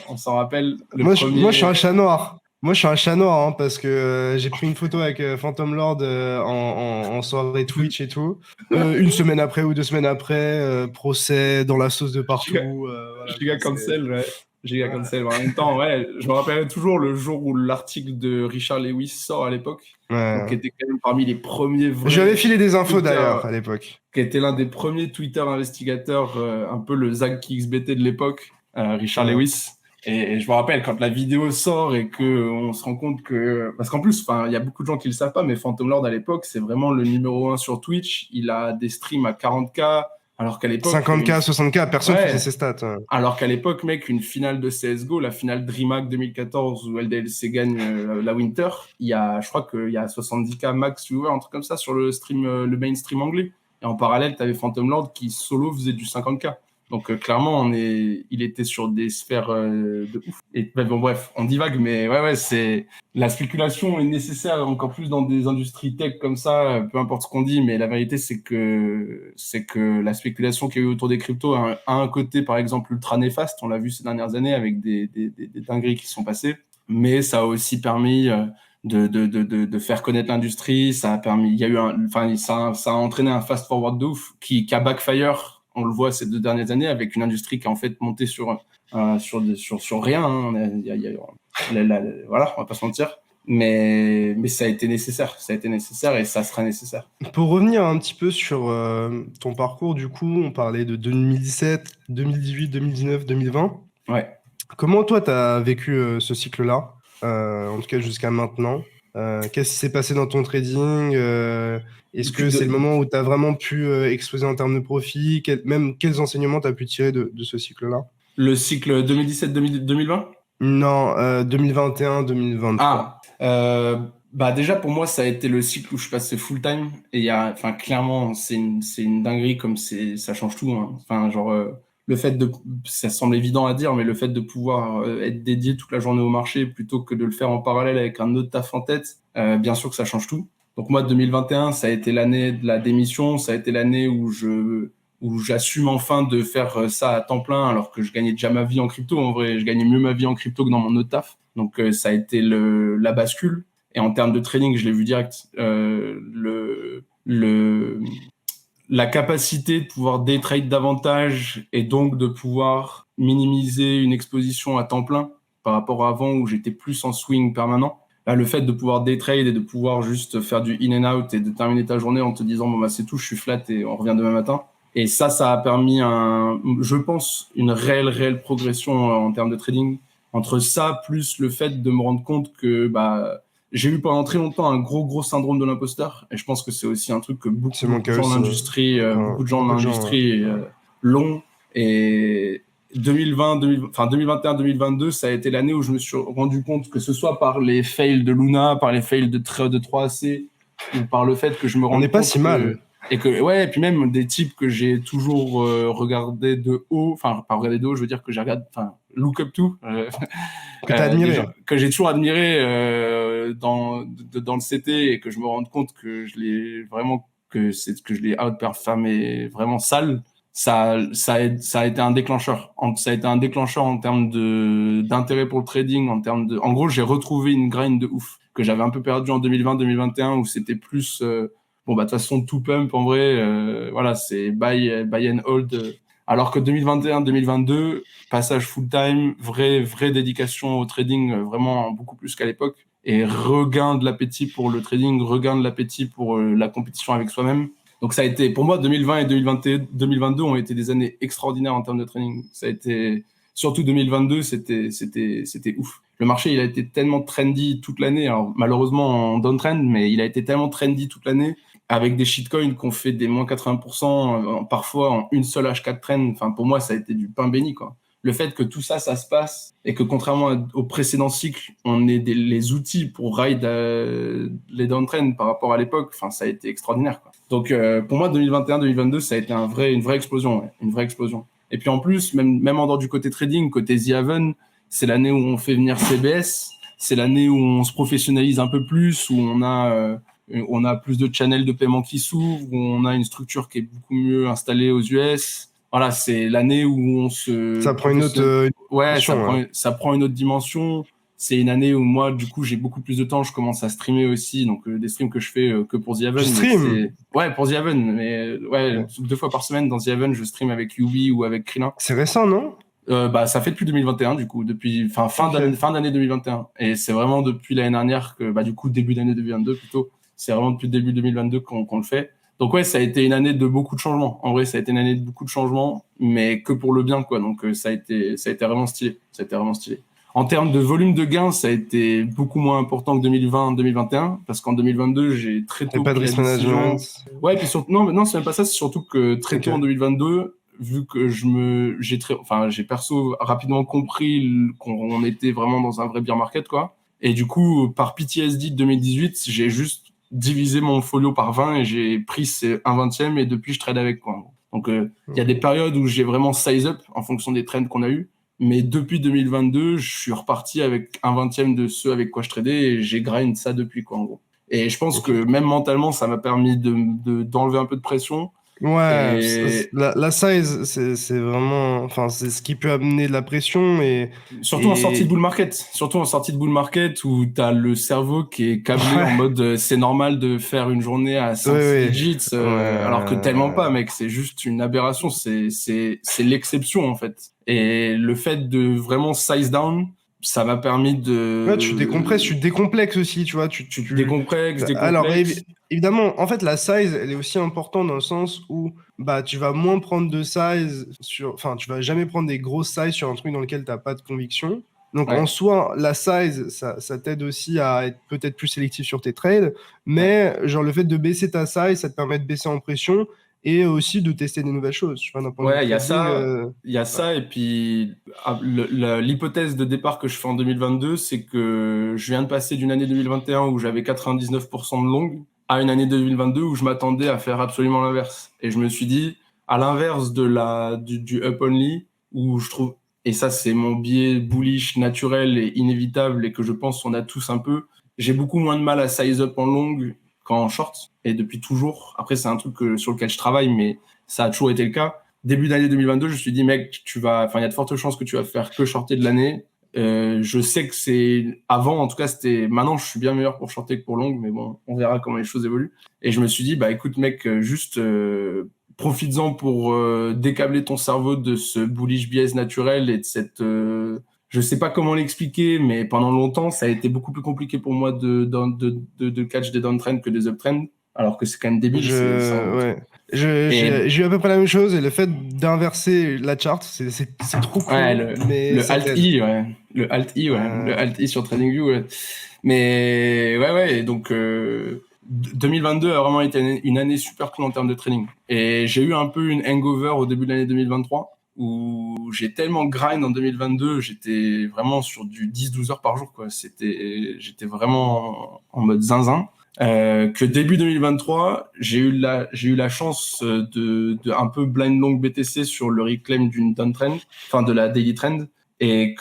on s'en rappelle. Le Moi, je suis premier. un chat noir. Moi, je suis un chat noir, hein, parce que j'ai pris une photo avec Phantom Lord en soirée Twitch et tout. Une semaine après ou 2 semaines après, procès dans la sauce de Giga, partout. Voilà, Giga quoi, cancel, ouais. Giga ouais. cancel. En même temps, ouais, je me rappelle toujours le jour où l'article de Richard Lewis sort à l'époque. Donc, qui Ouais. était quand même parmi les premiers Je lui avais vrais filé des infos Twitter, d'ailleurs à l'époque. qui était l'un des premiers Twitter investigateurs, un peu le Zach XBT de l'époque, Richard Ouais. Lewis. Et je me rappelle quand la vidéo sort et que on se rend compte que, parce qu'en plus, il y a beaucoup de gens qui le savent pas, mais Phantom Lord à l'époque, c'est vraiment le numéro 1 sur Twitch. Il a des streams à 40K, alors qu'à l'époque, 50K, 60K, personne faisait ouais, ses stats. Ouais. alors qu'à l'époque, mec, une finale de CSGO, la finale DreamHack 2014 où LDLC gagne la Winter, je crois qu'il y a 70K max viewer, un truc comme ça sur le stream, le mainstream anglais. Et en parallèle, tu avais Phantom Lord qui solo faisait du 50K. Donc clairement, il était sur des sphères de ouf. Et bon, bref, on divague, mais ouais, la spéculation est nécessaire encore plus dans des industries tech comme ça, peu importe ce qu'on dit, mais la vérité c'est que la spéculation qu'il y a eu autour des cryptos a un côté par exemple ultra néfaste, on l'a vu ces dernières années avec des dingueries qui sont passées, mais ça a aussi permis de faire connaître l'industrie, ça a permis, ça a entraîné un fast forward de ouf qui a backfire. On le voit ces 2 dernières années avec une industrie qui a en fait monté sur rien. Hein. Voilà, on va pas se mentir. Mais ça a été nécessaire. Ça a été nécessaire et ça sera nécessaire. Pour revenir un petit peu sur ton parcours, du coup, on parlait de 2017, 2018, 2019, 2020. Ouais. Comment toi, tu as vécu ce cycle-là, en tout cas jusqu'à maintenant? Qu'est-ce qui s'est passé dans ton trading? Est-ce que c'est le moment où tu as vraiment pu exploser en termes de profit? Même quels enseignements tu as pu tirer de ce cycle-là? Le cycle 2017-2020? Non, 2021, 2023. Bah déjà pour moi ça a été le cycle où je passais full time et clairement c'est une dinguerie comme ça change tout, hein. Enfin genre le fait ça semble évident à dire mais le fait de pouvoir être dédié toute la journée au marché plutôt que de le faire en parallèle avec un autre taf en tête, bien sûr que ça change tout. Donc moi 2021 ça a été l'année de la démission, ça a été l'année où j'assume enfin de faire ça à temps plein alors que je gagnais déjà ma vie en crypto. En vrai, je gagnais mieux ma vie en crypto que dans mon autre taf. Donc ça a été la bascule. Et en termes de trading, je l'ai vu direct. La capacité de pouvoir day trade davantage et donc de pouvoir minimiser une exposition à temps plein par rapport à avant où j'étais plus en swing permanent. Là, le fait de pouvoir day trade et de pouvoir juste faire du in and out et de terminer ta journée en te disant bon bah c'est tout, je suis flat et on revient demain matin. Et ça a permis je pense, une réelle progression en termes de trading. Entre ça plus le fait de me rendre compte que j'ai eu pendant très longtemps un gros syndrome de l'imposteur et je pense que c'est aussi un truc que C'est beaucoup mon de cas gens aussi. dans l'industrie beaucoup de gens dans l'industrie ouais. l'ont. Et 2021 2022 ça a été l'année où je me suis rendu compte que ce soit par les fails de Luna, par les fails de 3AC ou par le fait que je me On rende n'est pas compte si mal. et puis même des types que j'ai toujours regardé de haut, enfin pas regardé de haut, je veux dire que j'ai regardé, look up to Que t'as admiré. Que j'ai toujours admiré dans le CT et que je me rends compte que je l'ai outperformé vraiment sale. Ça a été un déclencheur. Ça a été un déclencheur en termes d'intérêt pour le trading, en gros, j'ai retrouvé une grind de ouf que j'avais un peu perdu en 2020-2021 où c'était plus, bon, bah, de toute façon, tout pump, en vrai, voilà, c'est buy and hold. Alors que 2021-2022, passage full-time, vraie dédication au trading, vraiment beaucoup plus qu'à l'époque. Et regain de l'appétit pour le trading, regain de l'appétit pour la compétition avec soi-même. Donc ça a été, pour moi, 2020 et 2022 ont été des années extraordinaires en termes de trading. Ça a été, surtout 2022, c'était ouf. Le marché, il a été tellement trendy toute l'année. Alors malheureusement en downtrend, mais il a été tellement trendy toute l'année avec des shitcoins qu'on fait des moins 80%, parfois en une seule H4 trend. Enfin, pour moi, ça a été du pain béni, quoi. Le fait que tout ça se passe et que contrairement au précédent cycle, on ait les outils pour ride les downtrends par rapport à l'époque, enfin, ça a été extraordinaire, quoi. Donc, pour moi, 2021-2022, ça a été une vraie explosion, ouais, une vraie explosion. Et puis en plus, même en dehors du côté trading, côté The Haven, c'est l'année où on fait venir CBS, c'est l'année où on se professionnalise un peu plus, où on a plus de channels de paiement qui s'ouvrent, où on a une structure qui est beaucoup mieux installée aux US. Voilà, c'est l'année où on se... Ça prend une autre ouais, dimension, ça prend une autre dimension. C'est une année où moi, du coup, j'ai beaucoup plus de temps. Je commence à streamer aussi, donc des streams que je fais que pour The Haven. Tu stream? Ouais, pour The Haven, mais ouais, 2 fois par semaine dans The Haven, je stream avec Yubi ou avec Krillin. C'est récent, non? Bah, ça fait depuis 2021, du coup, depuis fin d'année 2021. Et c'est vraiment depuis l'année dernière que, bah, du coup, début d'année 2022 plutôt. C'est vraiment depuis début 2022 qu'on le fait. Donc ouais, ça a été une année de beaucoup de changements. En vrai, ça a été une année de beaucoup de changements, mais que pour le bien, quoi. Donc ça a été vraiment stylé. Ça a été vraiment stylé. En termes de volume de gains, ça a été beaucoup moins important que 2020-2021, parce qu'en 2022, j'ai très tôt pas de pris la risk décision. management. Ouais, puis surtout, non, c'est même pas ça. C'est surtout que très tôt en 2022, vu que j'ai perso rapidement compris qu'on était vraiment dans un vrai bear market, quoi. Et du coup, par PTSD de 2018, j'ai juste divisé mon folio par 20 et j'ai pris ces 1/20 et depuis, je trade avec, quoi. Donc, il y a des périodes où j'ai vraiment size up en fonction des trends qu'on a eu. Mais depuis 2022, je suis reparti avec 1/20 de ceux avec quoi je tradais et j'ai grind ça depuis, quoi, en gros. Et je pense que même mentalement, ça m'a permis d'enlever un peu de pression. Ouais, Et la size, c'est vraiment, enfin, c'est ce qui peut amener de la pression surtout en sortie de bull market. Surtout en sortie de bull market où t'as le cerveau qui est câblé en mode c'est normal de faire une journée à 5 digits, alors que tellement pas, mec. C'est juste une aberration. C'est l'exception, en fait. Et le fait de vraiment size down, ça m'a permis de... Ouais, tu décompresses, tu décomplexes aussi, tu vois. Décomplexe. Alors, évidemment, en fait, la size, elle est aussi importante dans le sens où bah, tu vas moins prendre de size enfin, tu vas jamais prendre des grosses sizes sur un truc dans lequel tu n'as pas de conviction. Donc, en soi, la size, ça t'aide aussi à être peut-être plus sélectif sur tes trades. Mais, genre, le fait de baisser ta size, ça te permet de baisser en pression et aussi de tester des nouvelles choses. Tu vois, d'un point de vue il y a trading, il y a ça, et puis l'hypothèse de départ que je fais en 2022, c'est que je viens de passer d'une année 2021 où j'avais 99% de long à une année 2022 où je m'attendais à faire absolument l'inverse. Et je me suis dit, à l'inverse du up only, où je trouve, et ça c'est mon biais bullish naturel et inévitable et que je pense qu'on a tous un peu, j'ai beaucoup moins de mal à size up en long qu'en short, et depuis toujours. Après, c'est un truc sur lequel je travaille, mais ça a toujours été le cas. Début d'année 2022, je me suis dit, mec, il y a de fortes chances que tu vas faire que shorter de l'année. Je sais que c'est avant, en tout cas, maintenant, je suis bien meilleur pour shorter que pour long, mais bon, on verra comment les choses évoluent. Et je me suis dit, bah écoute, mec, juste profites-en pour décabler ton cerveau de ce bullish bias naturel et de cette je sais pas comment l'expliquer, mais pendant longtemps, ça a été beaucoup plus compliqué pour moi de catch des downtrends que des uptrends, alors que c'est quand même débile. Ouais. J'ai eu à peu près la même chose, et le fait d'inverser la chart, c'est trop cool. Ouais, mais le Alt-I, ouais. Le Alt-I, ouais. Le Alt-I sur TradingView, ouais. Mais ouais, donc 2022 a vraiment été une année super cool en termes de trading. Et j'ai eu un peu une hangover au début de l'année 2023, où j'ai tellement grind en 2022, j'étais vraiment sur du 10-12 heures par jour, quoi. J'étais vraiment en mode zinzin. Que début 2023, j'ai eu la chance de un peu blind long BTC sur le reclaim d'une downtrend, enfin de la daily trend, et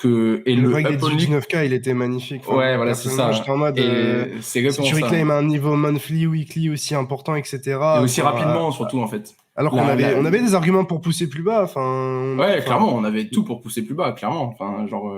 Et le le break des up only. 19K, il était magnifique. Enfin, Ouais, voilà, c'est personnellement, j'étais ça. en mode, Et c'est si exactement tu ça. reclaims un niveau monthly, weekly aussi important, Et etc. aussi Enfin, rapidement, surtout, en fait. alors qu'on La, avait, la, on avait des arguments pour pousser plus bas. Ouais, Enfin, clairement, on avait tout pour pousser plus bas, clairement. Enfin, genre,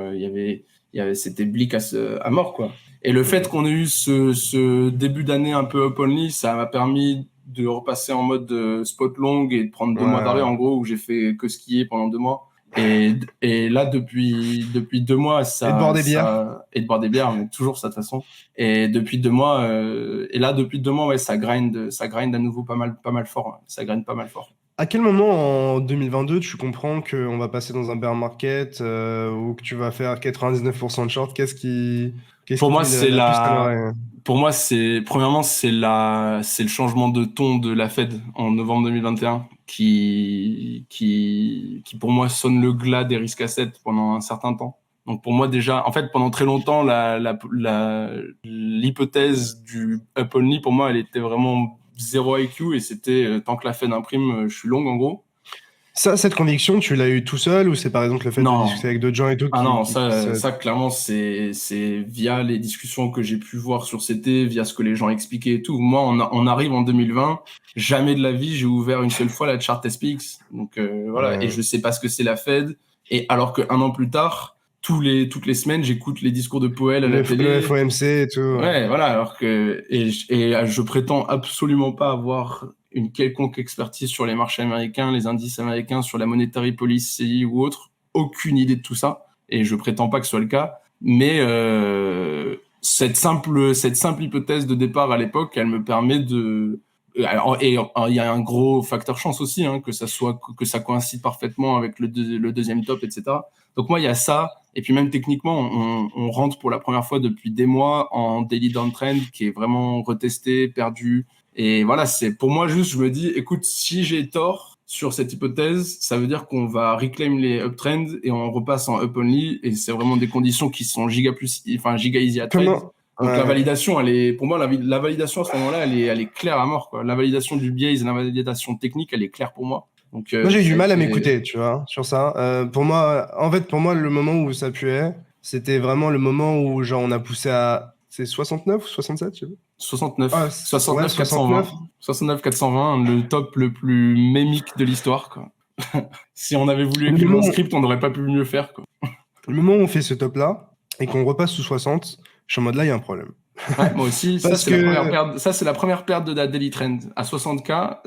c'était Blick à mort, quoi. Et le fait qu'on ait eu ce début d'année un peu up only, ça m'a permis de repasser en mode spot long et de prendre 2 mois d'arrêt, ouais. en gros, où j'ai fait que skier pendant 2 mois. Et là, depuis 2 mois, Et de boire des bières. et de boire des bières, mais toujours ça, de toute façon. Et depuis 2 mois, depuis 2 mois, ouais, ça grind à nouveau pas mal fort. Ouais. Ça grind pas mal fort. À quel moment en 2022 tu comprends qu'on va passer dans un bear market ou que tu vas faire 99% de short? Qu'est-ce Pour qui moi, te met la puce à l'oreille? pour moi, premièrement, c'est le changement de ton de la Fed en novembre 2021 qui pour moi sonne le glas des risques assets pendant un certain temps. Donc pour moi déjà, en fait, pendant très longtemps, l'hypothèse du up only pour moi, elle était vraiment zéro IQ et c'était tant que la Fed imprime, je suis long en gros. Ça, cette conviction, tu l'as eu tout seul ou c'est par exemple le fait de discuter Non, avec d'autres gens et tout ah non, qui pousse ça clairement, c'est via les discussions que j'ai pu voir sur CT, via ce que les gens expliquaient et tout. Moi, on arrive en 2020, jamais de la vie, j'ai ouvert une seule fois la chart SPX. Donc voilà, et Ouais. je sais pas ce que c'est la Fed. Et alors qu'un an plus tard, toutes les semaines, j'écoute les discours de Powell à la Le télé. FOMC et tout. Ouais. Ouais, voilà, alors que et je prétends absolument pas avoir une quelconque expertise sur les marchés américains, les indices américains, sur la monetary policy ou autre, aucune idée de tout ça, et je prétends pas que ce soit le cas. Mais cette simple hypothèse de départ à l'époque, elle me permet de et il y a un gros facteur chance aussi, hein, que ça coïncide parfaitement avec le deuxième top, etc. Donc moi, il y a ça. Et puis même techniquement, on rentre pour la première fois depuis des mois en daily downtrend qui est vraiment retesté, perdu. Et voilà, c'est pour moi juste, je me dis, écoute, si j'ai tort sur cette hypothèse, ça veut dire qu'on va reclaim les uptrends et on repasse en up only. Et c'est vraiment des conditions qui sont giga easy à trade. Comment? Donc la Ouais. validation, pour moi, la validation à ce moment-là, elle est claire à mort, quoi. La validation du biais et la validation technique, elle est claire pour moi. Donc Moi, j'ai eu ça du a mal à été. m'écouter, tu vois, sur ça. Pour moi, en fait, pour moi, le moment où ça puait, c'était vraiment le moment où, genre, on a poussé à. C'est 69 ou 67, je sais pas. Ah, 69, ouais, 69 69. 420, 69 420, le top le plus mémique de l'histoire, quoi. Si on avait voulu Le écrire un moment, script, on n'aurait pas pu mieux faire, quoi. le moment où on fait ce top-là et qu'on repasse sous 60, je suis en mode là, il y a un problème. Ouais, moi aussi, Parce que, ça c'est la première perte de la daily trend. À 60K,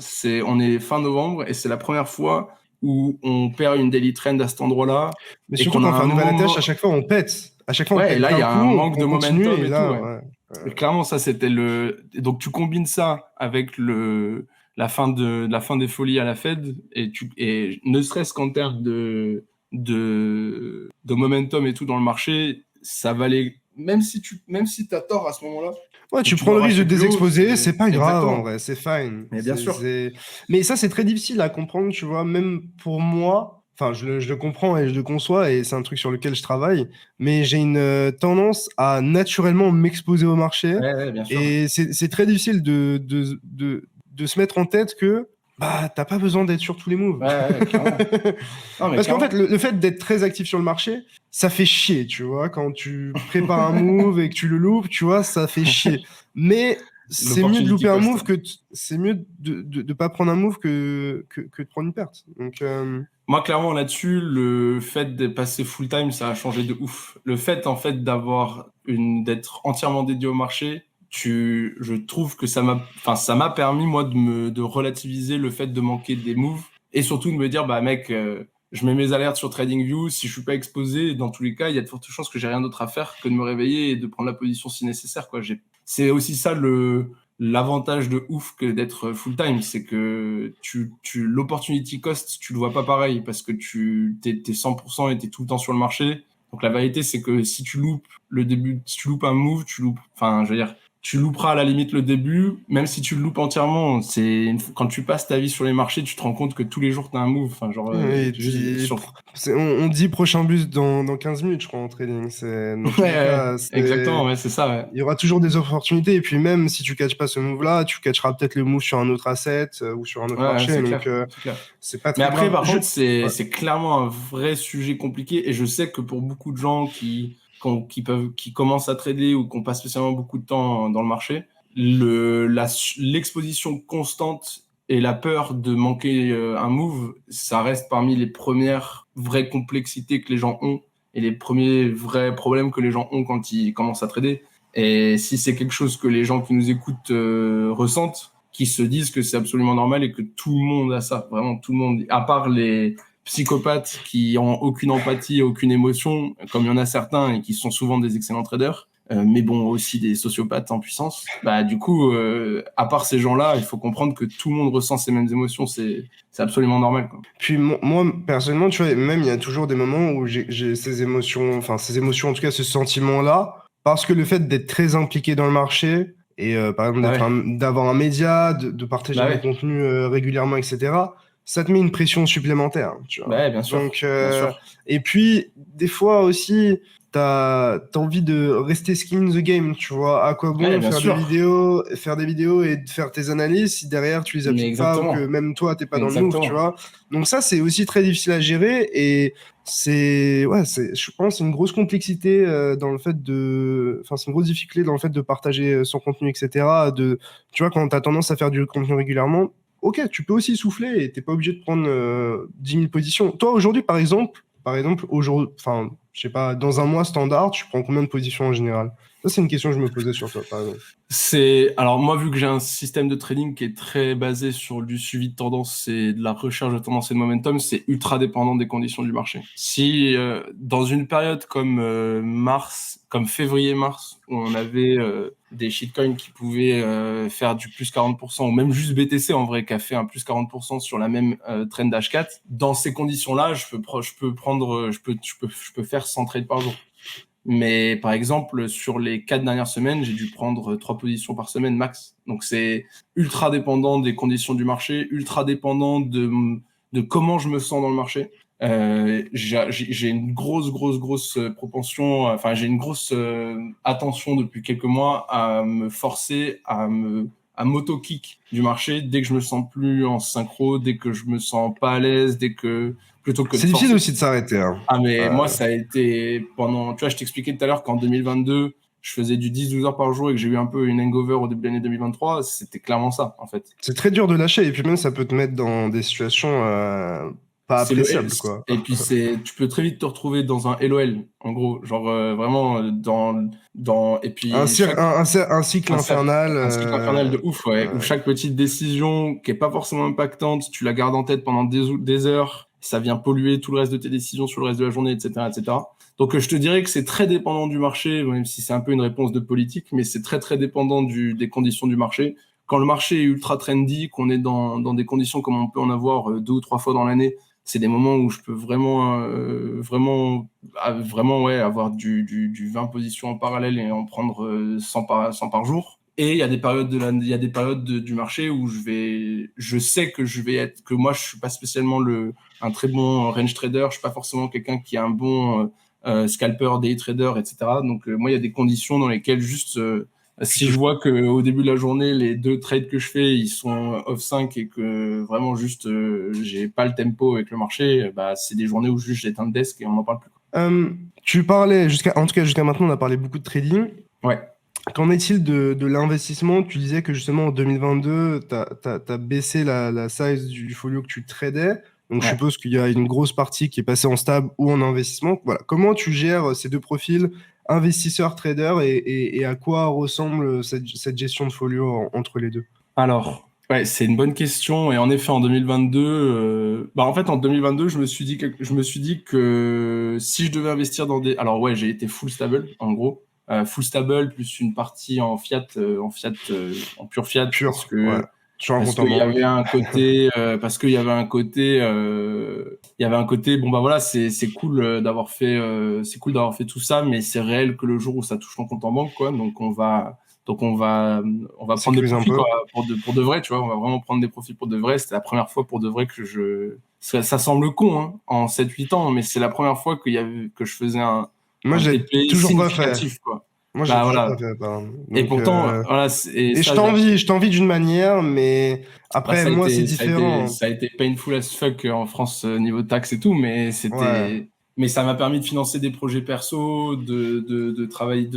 on est fin novembre et c'est la première fois où on perd une daily trend à cet endroit-là mais et surtout qu'on a quand on fait un un nouvel attach, à moment. chaque fois, on pète. À chaque fois, on Ouais, et pète là, il y d'un a coup, un manque de on continue momentum et et tout, là, ouais. ouais. Et clairement, ça, c'était donc, tu combines ça avec la fin des folies à la Fed, et ne serait-ce qu'en termes de momentum et tout dans le marché, ça valait, même si t'as tort à ce moment-là, Ouais, et tu que tu prends dois le risque de racheter plus haut, désexposer, c'est pas grave en exactement. vrai, c'est fine. Mais bien sûr. Mais ça, c'est très difficile à comprendre, tu vois, même pour moi. Enfin, je le comprends et je le conçois et c'est un truc sur lequel je travaille, mais j'ai une tendance à naturellement m'exposer au marché Ouais, ouais, bien sûr. et c'est très difficile de se mettre en tête que bah, t'as pas besoin d'être sur tous les moves. Ouais, ouais, clairement. Non, mais Parce qu'en fait, clairement. le fait d'être très actif sur le marché, ça fait chier, tu vois. Quand tu prépares un move et que tu le loupes, tu vois, ça fait chier. Mais c'est mieux de L'opportunity louper un cost. move c'est mieux de pas prendre un move que de prendre une perte. Donc, Moi, clairement, là-dessus, le fait de passer full time, ça a changé de ouf. Le fait, en fait, d'être entièrement dédié au marché, je trouve que ça m'a permis, moi, de relativiser le fait de manquer des moves et surtout de me dire, bah, mec, je mets mes alertes sur TradingView. Si je suis pas exposé, dans tous les cas, il y a de fortes chances que j'ai rien d'autre à faire que de me réveiller et de prendre la position si nécessaire, quoi. C'est aussi ça l'avantage de ouf que d'être full time, c'est que l'opportunity cost, tu le vois pas pareil parce que t'es 100% et t'es tout le temps sur le marché. Donc la vérité, c'est que si tu loupes un move, enfin, je veux dire, tu louperas à la limite le début, même si tu le loupes entièrement. Quand tu passes ta vie sur les marchés, tu te rends compte que tous les jours, tu as un move. Enfin, genre, Et juste puis, sur... on dit prochain bus dans 15 minutes, je crois, en trading. Dans tous les Ouais, cas, exactement, ouais, c'est ça. Ouais. il y aura toujours des opportunités. Et puis, même si tu catches pas ce move-là, tu catcheras peut-être le move sur un autre asset ou sur un autre Ouais, marché. c'est Donc, clair, c'est clair. c'est pas Mais très après, grave. par contre, Ouais. c'est clairement un vrai sujet compliqué. Et je sais que pour beaucoup de gens qui commencent à trader ou qui n'ont pas spécialement beaucoup de temps dans le marché, l'exposition constante et la peur de manquer un move, ça reste parmi les premières vraies complexités que les gens ont et les premiers vrais problèmes que les gens ont quand ils commencent à trader. Et si c'est quelque chose que les gens qui nous écoutent ressentent, qui se disent que c'est absolument normal et que tout le monde a ça, vraiment tout le monde, à part les psychopathes qui ont aucune empathie, aucune émotion, comme il y en a certains et qui sont souvent des excellents traders, mais bon, aussi des sociopathes en puissance. Bah, du coup, à part ces gens-là, il faut comprendre que tout le monde ressent ces mêmes émotions, c'est absolument normal, quoi. Puis moi, personnellement, tu vois, même il y a toujours des moments où j'ai ces émotions, en tout cas ce sentiment-là, parce que le fait d'être très impliqué dans le marché, et par exemple Bah ouais. d'avoir un média, de partager Bah des ouais. contenus régulièrement, etc., ça te met une pression supplémentaire, tu Bah vois. ouais, bien sûr. Donc, Bien sûr. et puis, des fois aussi, t'as envie de rester skin in the game, tu vois. À quoi Ouais, bon bien sûr. faire des vidéos et de faire tes analyses si derrière tu les Mais appliques pas ou que exactement. même toi t'es pas dans le move, tu Exactement. vois. Donc ça, c'est aussi très difficile à gérer et je pense, c'est une grosse complexité dans le fait c'est une grosse difficulté dans le fait de partager son contenu, etc. Tu vois, quand t'as tendance à faire du contenu régulièrement, ok, tu peux aussi souffler et t'es pas obligé de prendre 10 000 positions. Toi, aujourd'hui, aujourd'hui, enfin, je sais pas, dans un mois standard, tu prends combien de positions en général? Ça, c'est une question que je me posais sur toi, par exemple. Alors moi, vu que j'ai un système de trading qui est très basé sur du suivi de tendance et de la recherche de tendance et de momentum, c'est ultra dépendant des conditions du marché. Si dans une période comme comme février-mars, où on avait des shitcoins qui pouvaient faire du plus 40%, ou même juste BTC en vrai, qui a fait un plus 40% sur la même trend H4, dans ces conditions-là, je peux faire 100 trades par jour. Mais par exemple, sur les 4 dernières semaines, j'ai dû prendre 3 positions par semaine max. Donc c'est ultra dépendant des conditions du marché, ultra dépendant de comment je me sens dans le marché. J'ai une grosse propension, enfin j'ai une grosse attention depuis quelques mois à me forcer à m'auto-kick du marché dès que je me sens plus en synchro, dès que je me sens pas à l'aise, plutôt que de C'est difficile forcer. aussi de s'arrêter, hein. Ah, mais moi, ça a été pendant. Tu vois, je t'expliquais tout à l'heure qu'en 2022, je faisais du 10-12 heures par jour et que j'ai eu un peu une hangover au début de l'année 2023. C'était clairement ça, en fait. C'est très dur de lâcher et puis même ça peut te mettre dans des situations pas C'est le appréciables, quoi. et puis tu peux très vite te retrouver dans un LOL, en gros, genre vraiment et puis Un cycle un, infernal. un cycle infernal de ouf, ouais, où chaque petite décision qui est pas forcément impactante, tu la gardes en tête pendant des heures, ça vient polluer tout le reste de tes décisions sur le reste de la journée, etc., etc. Donc je te dirais que c'est très dépendant du marché, même si c'est un peu une réponse de politique, mais c'est très dépendant des conditions du marché. Quand le marché est ultra trendy, qu'on est dans des conditions comme on peut en avoir 2 ou 3 fois dans l'année, c'est des moments où je peux vraiment ouais, avoir du 20 positions en parallèle et en prendre 100 par jour. Et il y a des périodes du marché où je sais que moi je suis pas spécialement un très bon range trader, je suis pas forcément quelqu'un qui est un bon scalper, day trader, etc. Donc moi il y a des conditions dans lesquelles juste si je vois qu'au début de la journée, les 2 trades que je fais, ils sont off 5 et que vraiment juste j'ai pas le tempo avec le marché, bah, c'est des journées où juste j'éteins le desk et on n'en parle plus. Tu parlais, en tout cas jusqu'à maintenant, on a parlé beaucoup de trading. Ouais. Qu'en est-il de l'investissement? Tu disais que justement en 2022, tu as baissé la size du folio que tu tradais. Donc je Ouais. suppose qu'il y a une grosse partie qui est passée en stable ou en investissement. Voilà. Comment tu gères ces deux profils, investisseur-trader, et à quoi ressemble cette gestion de folio entre les deux? Alors, ouais, c'est une bonne question. Et en effet, en 2022, en 2022, je me suis dit que si je devais investir alors ouais, j'ai été full stable, en gros. Full stable plus une partie en fiat, en pure fiat, Pur, ouais. Sur un parce compte en qu'il y banque. avait un côté, bon bah voilà, c'est cool d'avoir fait tout ça, mais c'est réel que le jour où ça touche ton compte en banque, quoi. Donc Donc on va prendre des Sécuriser un profits peu. quoi, pour de vrai, tu vois. On va vraiment prendre des profits pour de vrai. C'était la première fois pour de vrai que ça semble con hein, en 7-8 ans, mais c'est la première fois que je faisais Moi, un j'ai TP toujours pas fait. significatif, quoi. Moi, j'ai Bah toujours voilà. pas fait, apparemment. Et Donc, pourtant, voilà, et et ça, je t'envie d'une manière, mais bah, après, moi, c'est différent. ça a été painful as fuck en France niveau taxes et tout, mais Ouais. mais ça m'a permis de financer des projets perso, de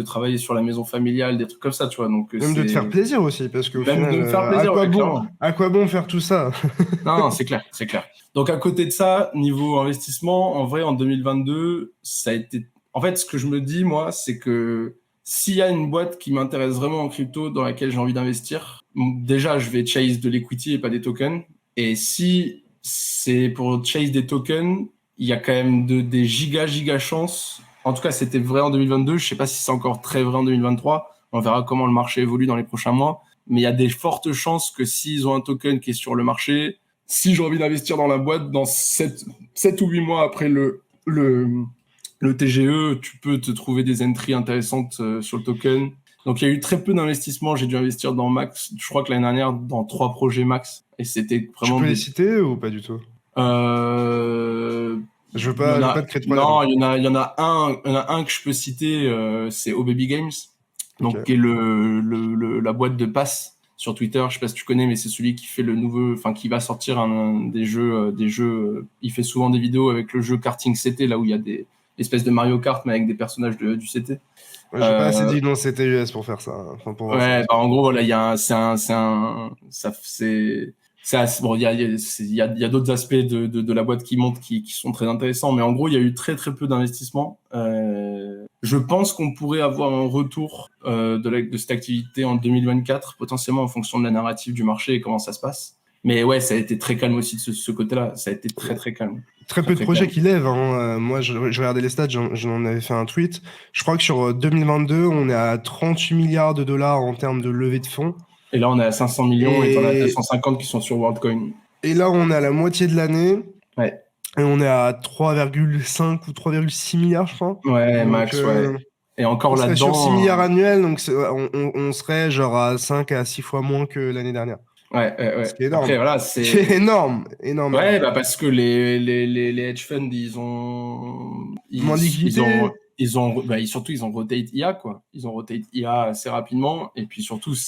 travailler sur la maison familiale, des trucs comme ça, tu vois. Donc Même de te faire c'est plaisir aussi, parce qu'au même de final, me faire plaisir, ouais, clairement. à quoi bon faire tout ça? Non, non, c'est clair, c'est clair. Donc à côté de ça, niveau investissement, en vrai, en 2022, ça a été. En fait, ce que je me dis, moi, c'est que s'il y a une boîte qui m'intéresse vraiment en crypto, dans laquelle j'ai envie d'investir, déjà, je vais chase de l'equity et pas des tokens. Et si c'est pour chase des tokens, il y a quand même des giga chances. En tout cas, c'était vrai en 2022. Je sais pas si c'est encore très vrai en 2023. On verra comment le marché évolue dans les prochains mois. Mais il y a des fortes chances que s'ils ont un token qui est sur le marché, si j'ai envie d'investir dans la boîte, dans 7 ou 8 mois après le TGE, tu peux te trouver des entries intéressantes sur le token. Donc il y a eu très peu d'investissements. J'ai dû investir dans Max, je crois que l'année dernière, dans 3 projets Max. Et c'était Tu vraiment peux les des... citer ou pas du tout? Euh... Je veux pas te créer de problème. Non, il y en a un que je peux citer, c'est OBaby Games, donc Ok. qui est la boîte de passe sur Twitter. Je sais pas si tu connais, mais c'est celui qui fait enfin qui va sortir des jeux. Il fait souvent des vidéos avec le jeu Karting CT, là où il y a des espèces de Mario Kart mais avec des personnages du CT. Ouais, j'ai pas assez Euh, dit non, c'était US pour faire ça. Enfin, pour voir ça. Ouais, bah en gros, voilà, il y a un, c'est un, ça, bon, il y a d'autres aspects de la boîte qui montent qui sont très intéressants, mais en gros, il y a eu très peu d'investissements. Je pense qu'on pourrait avoir un retour de cette activité en 2024, potentiellement en fonction de la narrative du marché et comment ça se passe. Mais ouais, ça a été très calme aussi de ce côté-là. Ça a été très calme. Très peu de Très projets calme. qui lèvent, hein. Moi, je regardais les stats, j'en avais fait un tweet. Je crois que sur 2022, on est à 38 milliards de dollars en termes de levée de fonds. Et là, on est à 500 millions et t'en as Et, 250 qui sont sur WorldCoin. et là, on est à la moitié de l'année. Ouais. Et on est à 3,5 ou 3,6 milliards, je crois. Ouais, Donc, max, ouais. Et on encore serait sur 6 milliards là-dedans, annuels, donc on serait genre à 5 à 6 fois moins que l'année dernière. Ce ouais. qui est Après, énorme. voilà, Ce qui est énorme, énorme. ouais, bah parce que les hedge funds, Moins de liquidité. surtout, ils ont rotate IA, quoi. Ils ont rotate IA assez rapidement. Et puis surtout, je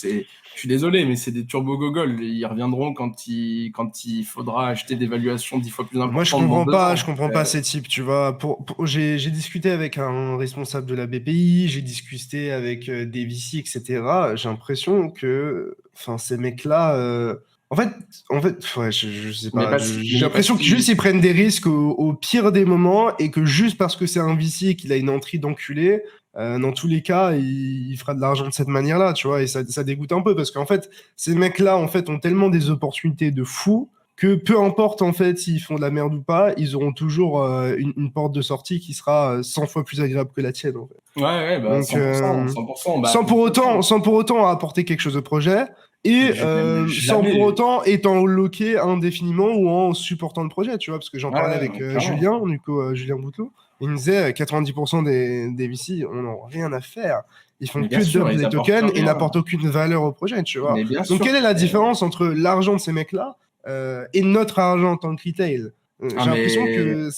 suis désolé, mais c'est des turbo-gogoles. Ils reviendront quand il faudra acheter des valuations 10 fois plus Moi, importantes dans 2 je ans. comprends pas ces types, tu vois. J'ai discuté avec un responsable de la BPI, j'ai discuté avec des VC, etc. J'ai l'impression que, enfin, ces mecs-là, en fait, ouais, je sais pas. J'ai Mais parce l'impression qu'ils juste qu'ils, ils prennent des risques au pire des moments et que juste parce que c'est un VC et qu'il a une entrée d'enculé, dans tous les cas, il fera de l'argent de cette manière-là, tu vois. Et ça dégoûte un peu parce qu'en fait, ces mecs-là, en fait, ont tellement des opportunités de fou que peu importe en fait s'ils font de la merde ou pas, ils auront toujours une porte de sortie qui sera 100 fois plus agréable que la tienne en fait. bah, Donc 100%, 100%, bah, de toute façon, sans pour autant apporter quelque chose au projet et sans pour jamais, autant étant bloqué indéfiniment ou en supportant le projet, tu vois, parce que j'en parlais avec clairement. Julien, du coup Julien Bouteloup, il me disait 90% des VC on n'en a rien à faire. Ils font Mais que bien sûr, dump ils des apportent tokens et rien. n'apportent aucune valeur au projet, tu vois. Mais bien Donc quelle sûr. est la différence entre l'argent de ces mecs-là et notre argent en tant que retail? Ah, J'ai l'impression mais que,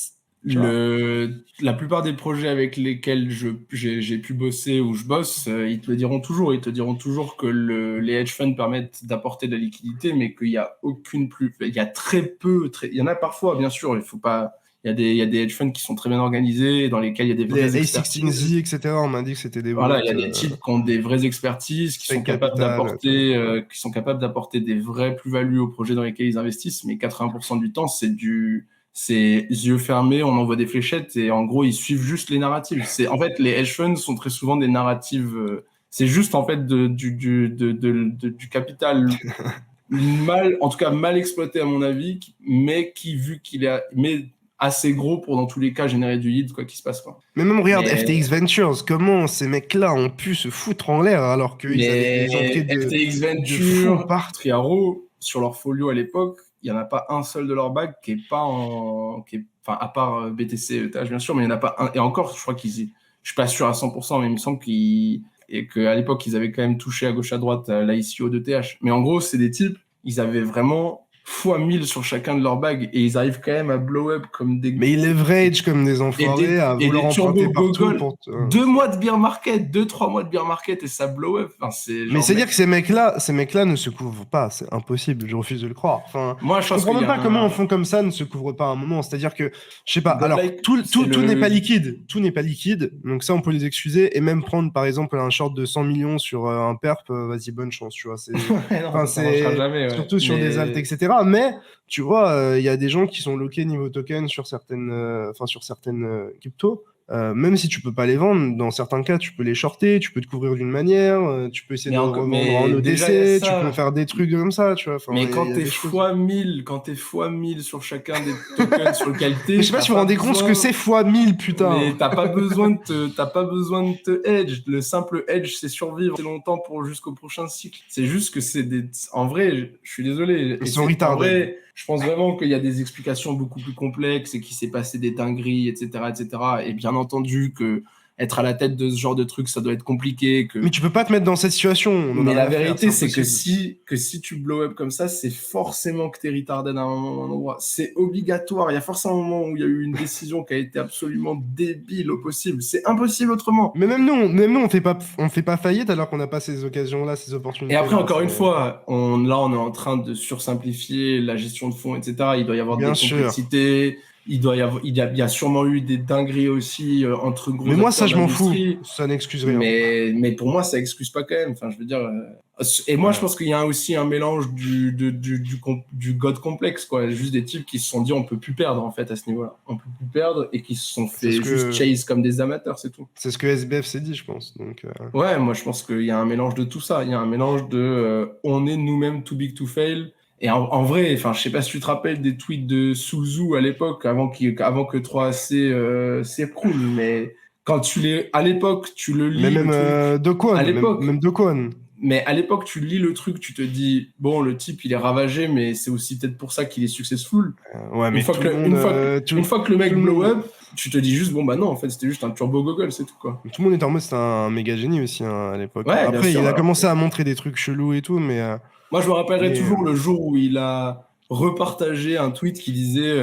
tu vois, la plupart des projets avec lesquels j'ai pu bosser ou je bosse, ils te le diront toujours. Ils te diront toujours que les hedge funds permettent d'apporter de la liquidité, mais qu'il y a il y a très peu, il y en a parfois, bien sûr, il faut pas, il y a des hedge funds qui sont très bien organisés, dans lesquels il y a des les vraies expertises. A16Z, etc., on m'a dit que c'était des Voilà, il y boîtes a des types qui ont des vraies expertises, avec capital, tu vois. qui sont capables d'apporter des vraies plus-values aux projets dans lesquels ils investissent, mais 80% du temps, c'est yeux fermés, on envoie des fléchettes et en gros, ils suivent juste les narratives. En fait, les hedge funds sont très souvent des narratives, c'est juste en fait du capital en tout cas mal exploité à mon avis, mais vu qu'il est, mais assez gros pour dans tous les cas générer du lead, quoi qu'il se passe, quoi. Mais même regarde Mais FTX Ventures, comment ces mecs-là ont pu se foutre en l'air alors qu'ils avaient des entrées Mais FTX de fou Venture, partout. Triaro, sur leur folio à l'époque, il n'y en a pas un seul de leur bac qui est pas enfin, à part BTC, ETH, bien sûr, mais il n'y en a pas un. Et encore, je crois je suis pas sûr à 100%, mais il me semble et qu'à l'époque, ils avaient quand même touché à gauche à droite l'ICO de TH. Mais en gros, c'est des types, ils avaient vraiment fois 1000 sur chacun de leurs bagues et ils arrivent quand même à blow up comme des... Mais ils leverage comme des enfoirés à vouloir emprunter partout pour... 2 mois de bear market, 2-3 mois de bear market et ça blow up. Enfin, mais c'est-à-dire que ces mecs-là ne se couvrent pas, c'est impossible, je refuse de le croire. Enfin, moi, je comprends même pas comment un fonds comme ça ne se couvre pas à un moment. C'est-à-dire que, je sais pas, alors tout n'est pas liquide, tout n'est pas liquide, donc ça on peut les excuser, et même prendre par exemple un short de 100 millions sur un perp, vas-y, bonne chance, tu vois. C'est jamais, surtout sur des alts, etc. Mais tu vois, il y a des gens qui sont loqués niveau token sur certaines cryptos. Même si tu peux pas les vendre, dans certains cas, tu peux les shorter, tu peux te couvrir d'une manière, tu peux essayer de revendre en OTC, tu peux faire des trucs comme ça, tu vois. Enfin, mais quand t'es fois 1000, sur chacun des tokens sur lequel t'es... Je sais pas si vous vous rendez compte ce que c'est fois 1000, putain. Mais t'as pas besoin de te hedge. Le simple hedge, c'est survivre longtemps pour jusqu'au prochain cycle. C'est juste que c'est des... En vrai, je suis désolé. Ils sont retardés. En vrai, je pense vraiment qu'il y a des explications beaucoup plus complexes et qu'il s'est passé des dingueries, etc., etc. Et bien entendu que être à la tête de ce genre de truc, ça doit être compliqué. Mais tu peux pas te mettre dans cette situation. Mais la vérité, c'est que si tu blow up comme ça, c'est forcément que t'es retardé à un moment ou à un endroit. C'est obligatoire. Il y a forcément un moment où il y a eu une décision qui a été absolument débile au possible. C'est impossible autrement. Mais même nous, on fait pas faillite alors qu'on n'a pas ces occasions-là, ces opportunités. Et après, encore une fois, on est en train de sursimplifier la gestion de fonds, etc. Il doit y avoir des complexités. Il y a sûrement eu des dingueries aussi entre gros. Mais moi, ça, je m'en fous. Ça n'excuse rien. Mais pour moi, ça excuse pas quand même. Enfin, je veux dire. Et moi, je pense qu'il y a aussi un mélange du God complexe, quoi. Juste des types qui se sont dit, on peut plus perdre, en fait, à ce niveau-là. On peut plus perdre et qui se sont fait juste chase comme des amateurs, c'est tout. C'est ce que SBF s'est dit, je pense. Donc, ouais, moi, je pense qu'il y a un mélange de tout ça. Il y a un mélange de on est nous-mêmes too big to fail. Et en vrai, enfin, je sais pas si tu te rappelles des tweets de Suzu à l'époque, avant que 3AC s'écroule, mais quand à l'époque, tu le lis. Mais même Do Kwon, à l'époque, même Do Kwon. Mais à l'époque, tu lis le truc, tu te dis, bon, le type, il est ravagé, mais c'est aussi peut-être pour ça qu'il est successful. Ouais, mais une fois que le mec blow up, tu te dis juste, bon, bah non, en fait, c'était juste un turbo gogol, c'est tout, quoi. Tout le monde était en mode, c'était un méga génie aussi, hein, à l'époque. Ouais, après, il a commencé à montrer des trucs chelous et tout, mais... moi, je me rappellerai toujours le jour où il a repartagé un tweet qui disait...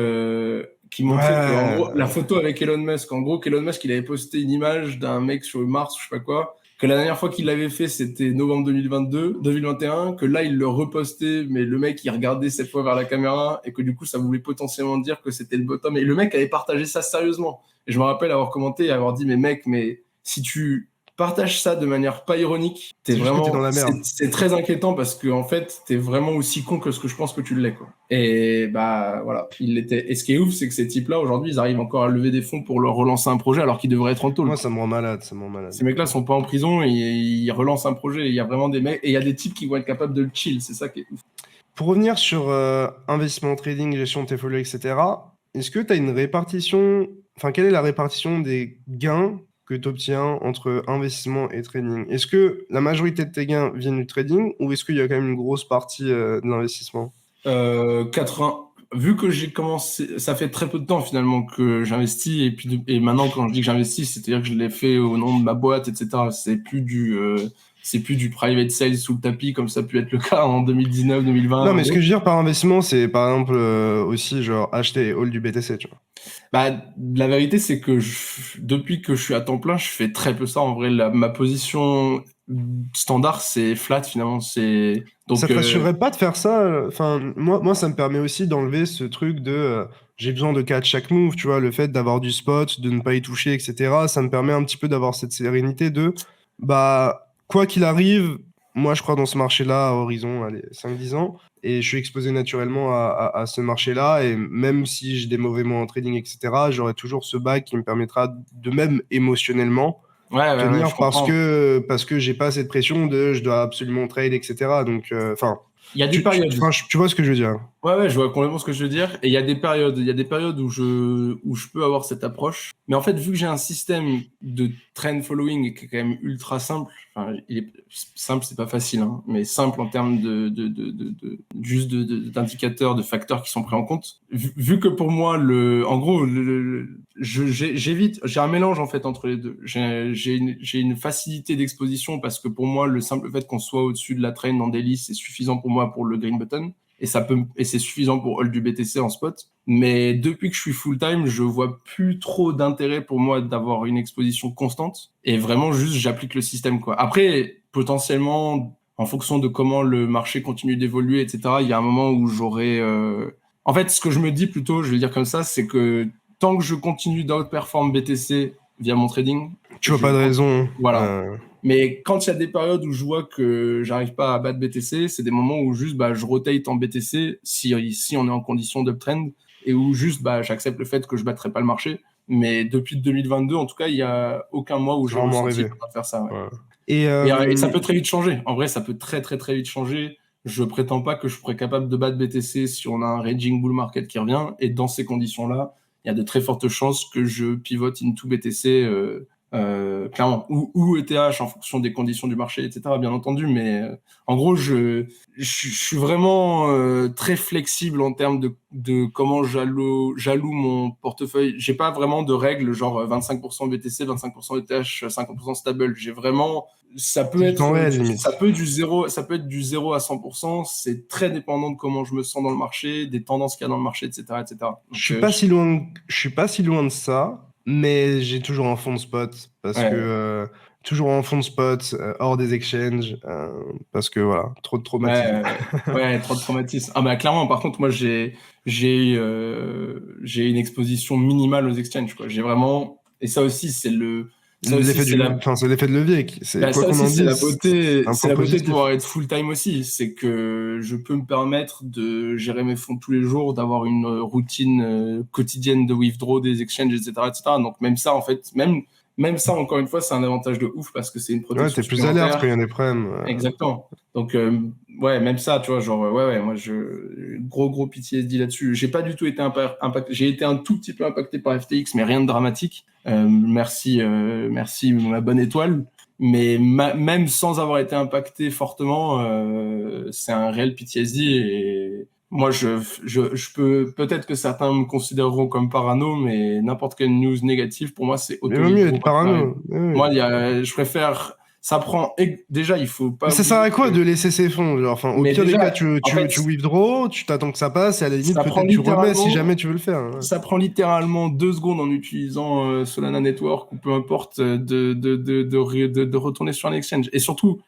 qui montrait que, en gros, la photo avec Elon Musk, en gros, qu'Elon Musk, il avait posté une image d'un mec sur Mars, je sais pas quoi, que la dernière fois qu'il l'avait fait, c'était novembre 2021, que là, il le repostait, mais le mec, il regardait cette fois vers la caméra, et que du coup, ça voulait potentiellement dire que c'était le bottom. Et le mec avait partagé ça sérieusement. Et je me rappelle avoir commenté et avoir dit, mais mec, mais si tu partages ça de manière pas ironique, t'es dans la merde. C'est très inquiétant parce que, en fait, t'es vraiment aussi con que ce que je pense que tu l'es, quoi. Et bah, voilà, il l'était. Et ce qui est ouf, c'est que ces types-là, aujourd'hui, ils arrivent encore à lever des fonds pour leur relancer un projet alors qu'ils devraient être en taule. Moi, ça me rend malade, Ces mecs-là sont pas en prison et ils relancent un projet. Il y a vraiment des mecs, et il y a des types qui vont être capables de le chill. C'est ça qui est ouf. Pour revenir sur investissement, trading, gestion de tes folios, etc., est-ce que tu as une répartition, enfin, quelle est la répartition des gains que tu obtiens entre investissement et trading? Est-ce que la majorité de tes gains viennent du trading ou est-ce qu'il y a quand même une grosse partie de l'investissement? 80. Vu que j'ai commencé, ça fait très peu de temps finalement que j'investis, et maintenant quand je dis que j'investis, c'est-à-dire que je l'ai fait au nom de ma boîte, etc. C'est plus du private sales sous le tapis comme ça a pu être le cas en 2019, 2020. Non, mais ce que je veux dire par investissement, c'est par exemple aussi genre acheter et hold du BTC, tu vois. Bah, la vérité, c'est que depuis que je suis à temps plein, je fais très peu ça. En vrai, ma position standard, c'est flat finalement. Donc, ça te rassurerait pas de faire ça? Enfin, moi, ça me permet aussi d'enlever ce truc de j'ai besoin de catch chaque move, tu vois, le fait d'avoir du spot, de ne pas y toucher, etc. Ça me permet un petit peu d'avoir cette sérénité de bah quoi qu'il arrive, moi je crois dans ce marché-là à horizon, allez, 5-10 ans, et je suis exposé naturellement à ce marché-là, et même si j'ai des mauvais mois en trading, etc., j'aurai toujours ce bac qui me permettra de même émotionnellement tenir parce que j'ai pas cette pression de je dois absolument trade, etc. Donc, enfin, il y a des périodes. Tu vois ce que je veux dire? Ouais, je vois complètement ce que je veux dire. Et il y a des périodes où je peux avoir cette approche. Mais en fait, vu que j'ai un système de trend following qui est quand même ultra simple, enfin, il est simple, c'est pas facile, hein, mais simple en termes d'indicateurs, de facteurs qui sont pris en compte. Vu que pour moi, en gros, j'évite, j'ai un mélange en fait entre les deux. J'ai une facilité d'exposition parce que pour moi, le simple fait qu'on soit au-dessus de la train dans daily, c'est suffisant pour moi pour le green button. Et c'est suffisant pour hold du BTC en spot. Mais depuis que je suis full-time, je vois plus trop d'intérêt pour moi d'avoir une exposition constante. Et vraiment, juste, j'applique le système, quoi. Après, potentiellement, en fonction de comment le marché continue d'évoluer, etc., il y a un moment où j'aurai... En fait, ce que je me dis plutôt, je vais dire comme ça, c'est que tant que je continue d'outperform BTC via mon trading, Tu vois pas de raison. Voilà. Mais quand il y a des périodes où je vois que j'arrive pas à battre BTC, c'est des moments où juste je rotate en BTC si on est en condition d'uptrend et où juste j'accepte le fait que je battrai pas le marché. Mais depuis 2022, en tout cas, il y a aucun mois où j'ai ressenti de faire ça. Ouais. Ouais. Et ça peut très vite changer. En vrai, ça peut très très très vite changer. Je prétends pas que je serais capable de battre BTC si on a un raging bull market qui revient. Et dans ces conditions-là, il y a de très fortes chances que je pivote into BTC clairement, ou ETH en fonction des conditions du marché, etc. Bien entendu, mais en gros, je suis vraiment très flexible en termes de comment j'alloue mon portefeuille. J'ai pas vraiment de règles genre 25% BTC, 25% ETH, 50% stable. J'ai vraiment, ça peut être du 0 à 100%. C'est très dépendant de comment je me sens dans le marché, des tendances qu'il y a dans le marché, etc., etc. Donc, je suis pas si loin de ça. Mais j'ai toujours un fond de spot parce que toujours un fond de spot hors des exchanges parce que voilà, trop de traumatisme. Ouais, trop de traumatisme. Ah clairement, par contre, moi j'ai une exposition minimale aux exchanges, quoi. J'ai vraiment, et ça aussi c'est l'effet de levier. C'est quoi qu'on en dise, c'est la beauté de pouvoir être full time aussi. C'est que je peux me permettre de gérer mes fonds tous les jours, d'avoir une routine quotidienne de withdraw des exchanges, etc., etc. Donc même ça, en fait, même ça, encore une fois, c'est un avantage de ouf parce que c'est une protection. Ouais, t'es plus alerte quand il y a des problèmes. Exactement. Donc, même ça, tu vois, genre, moi, gros PTSD là-dessus. J'ai pas du tout été impacté. J'ai été un tout petit peu impacté par FTX, mais rien de dramatique. Merci, ma bonne étoile. Mais même sans avoir été impacté fortement, c'est un réel PTSD et moi, je peux, peut-être que certains me considéreront comme parano, mais n'importe quelle news négative, pour moi, c'est auto. Mais vaut mieux être parano. Moi, je préfère, ça prend, déjà, il faut pas. Mais ça sert à quoi de laisser ces fonds? Genre, au pire des cas, tu withdraw, tu t'attends que ça passe, et à la limite, peut-être tu remets si jamais tu veux le faire. Ouais. Ça prend littéralement 2 secondes en utilisant Solana Network ou peu importe de retourner sur un exchange. Et surtout,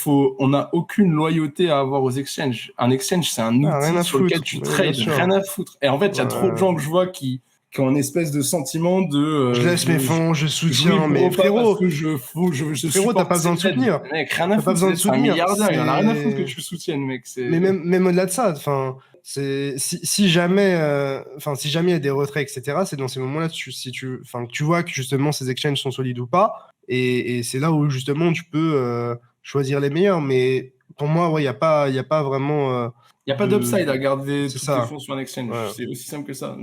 on n'a aucune loyauté à avoir aux exchanges. Un exchange, c'est un outil sur lequel tu trades, rien à foutre. Et en fait, il y a trop de gens que je vois qui ont une espèce de sentiment de je laisse mes fonds, je soutiens, mais frérot, frérot, t'as pas besoin de soutenir. Mec, rien à foutre, c'est un milliardaire, il en a rien à foutre que tu soutiennes, mec. Mais même au-delà de ça, enfin, si jamais il y a des retraits, etc., c'est dans ces moments-là que tu vois que justement ces exchanges sont solides ou pas, et c'est là où justement tu peux choisir les meilleurs. Mais pour moi, il y a pas vraiment. Il n'y a pas d'upside à garder tous tes fonds sur un exchange. Ouais. C'est aussi simple que ça.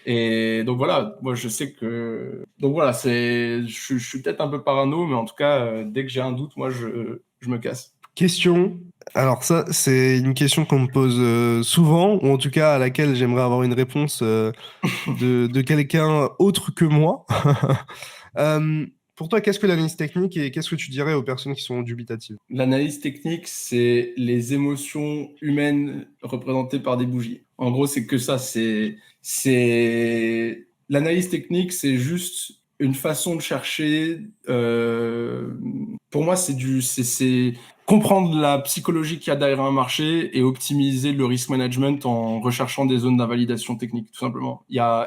Et donc voilà, moi je sais que. Donc voilà, je suis peut-être un peu parano, mais en tout cas, dès que j'ai un doute, moi je me casse. Question. Alors ça, c'est une question qu'on me pose souvent, ou en tout cas à laquelle j'aimerais avoir une réponse de quelqu'un autre que moi. Pour toi, qu'est-ce que l'analyse technique et qu'est-ce que tu dirais aux personnes qui sont dubitatives? L'analyse technique, c'est les émotions humaines représentées par des bougies. En gros, c'est que ça. L'analyse technique, c'est juste une façon de chercher. Pour moi, c'est comprendre la psychologie qu'il y a derrière un marché et optimiser le risk management en recherchant des zones d'invalidation technique, tout simplement.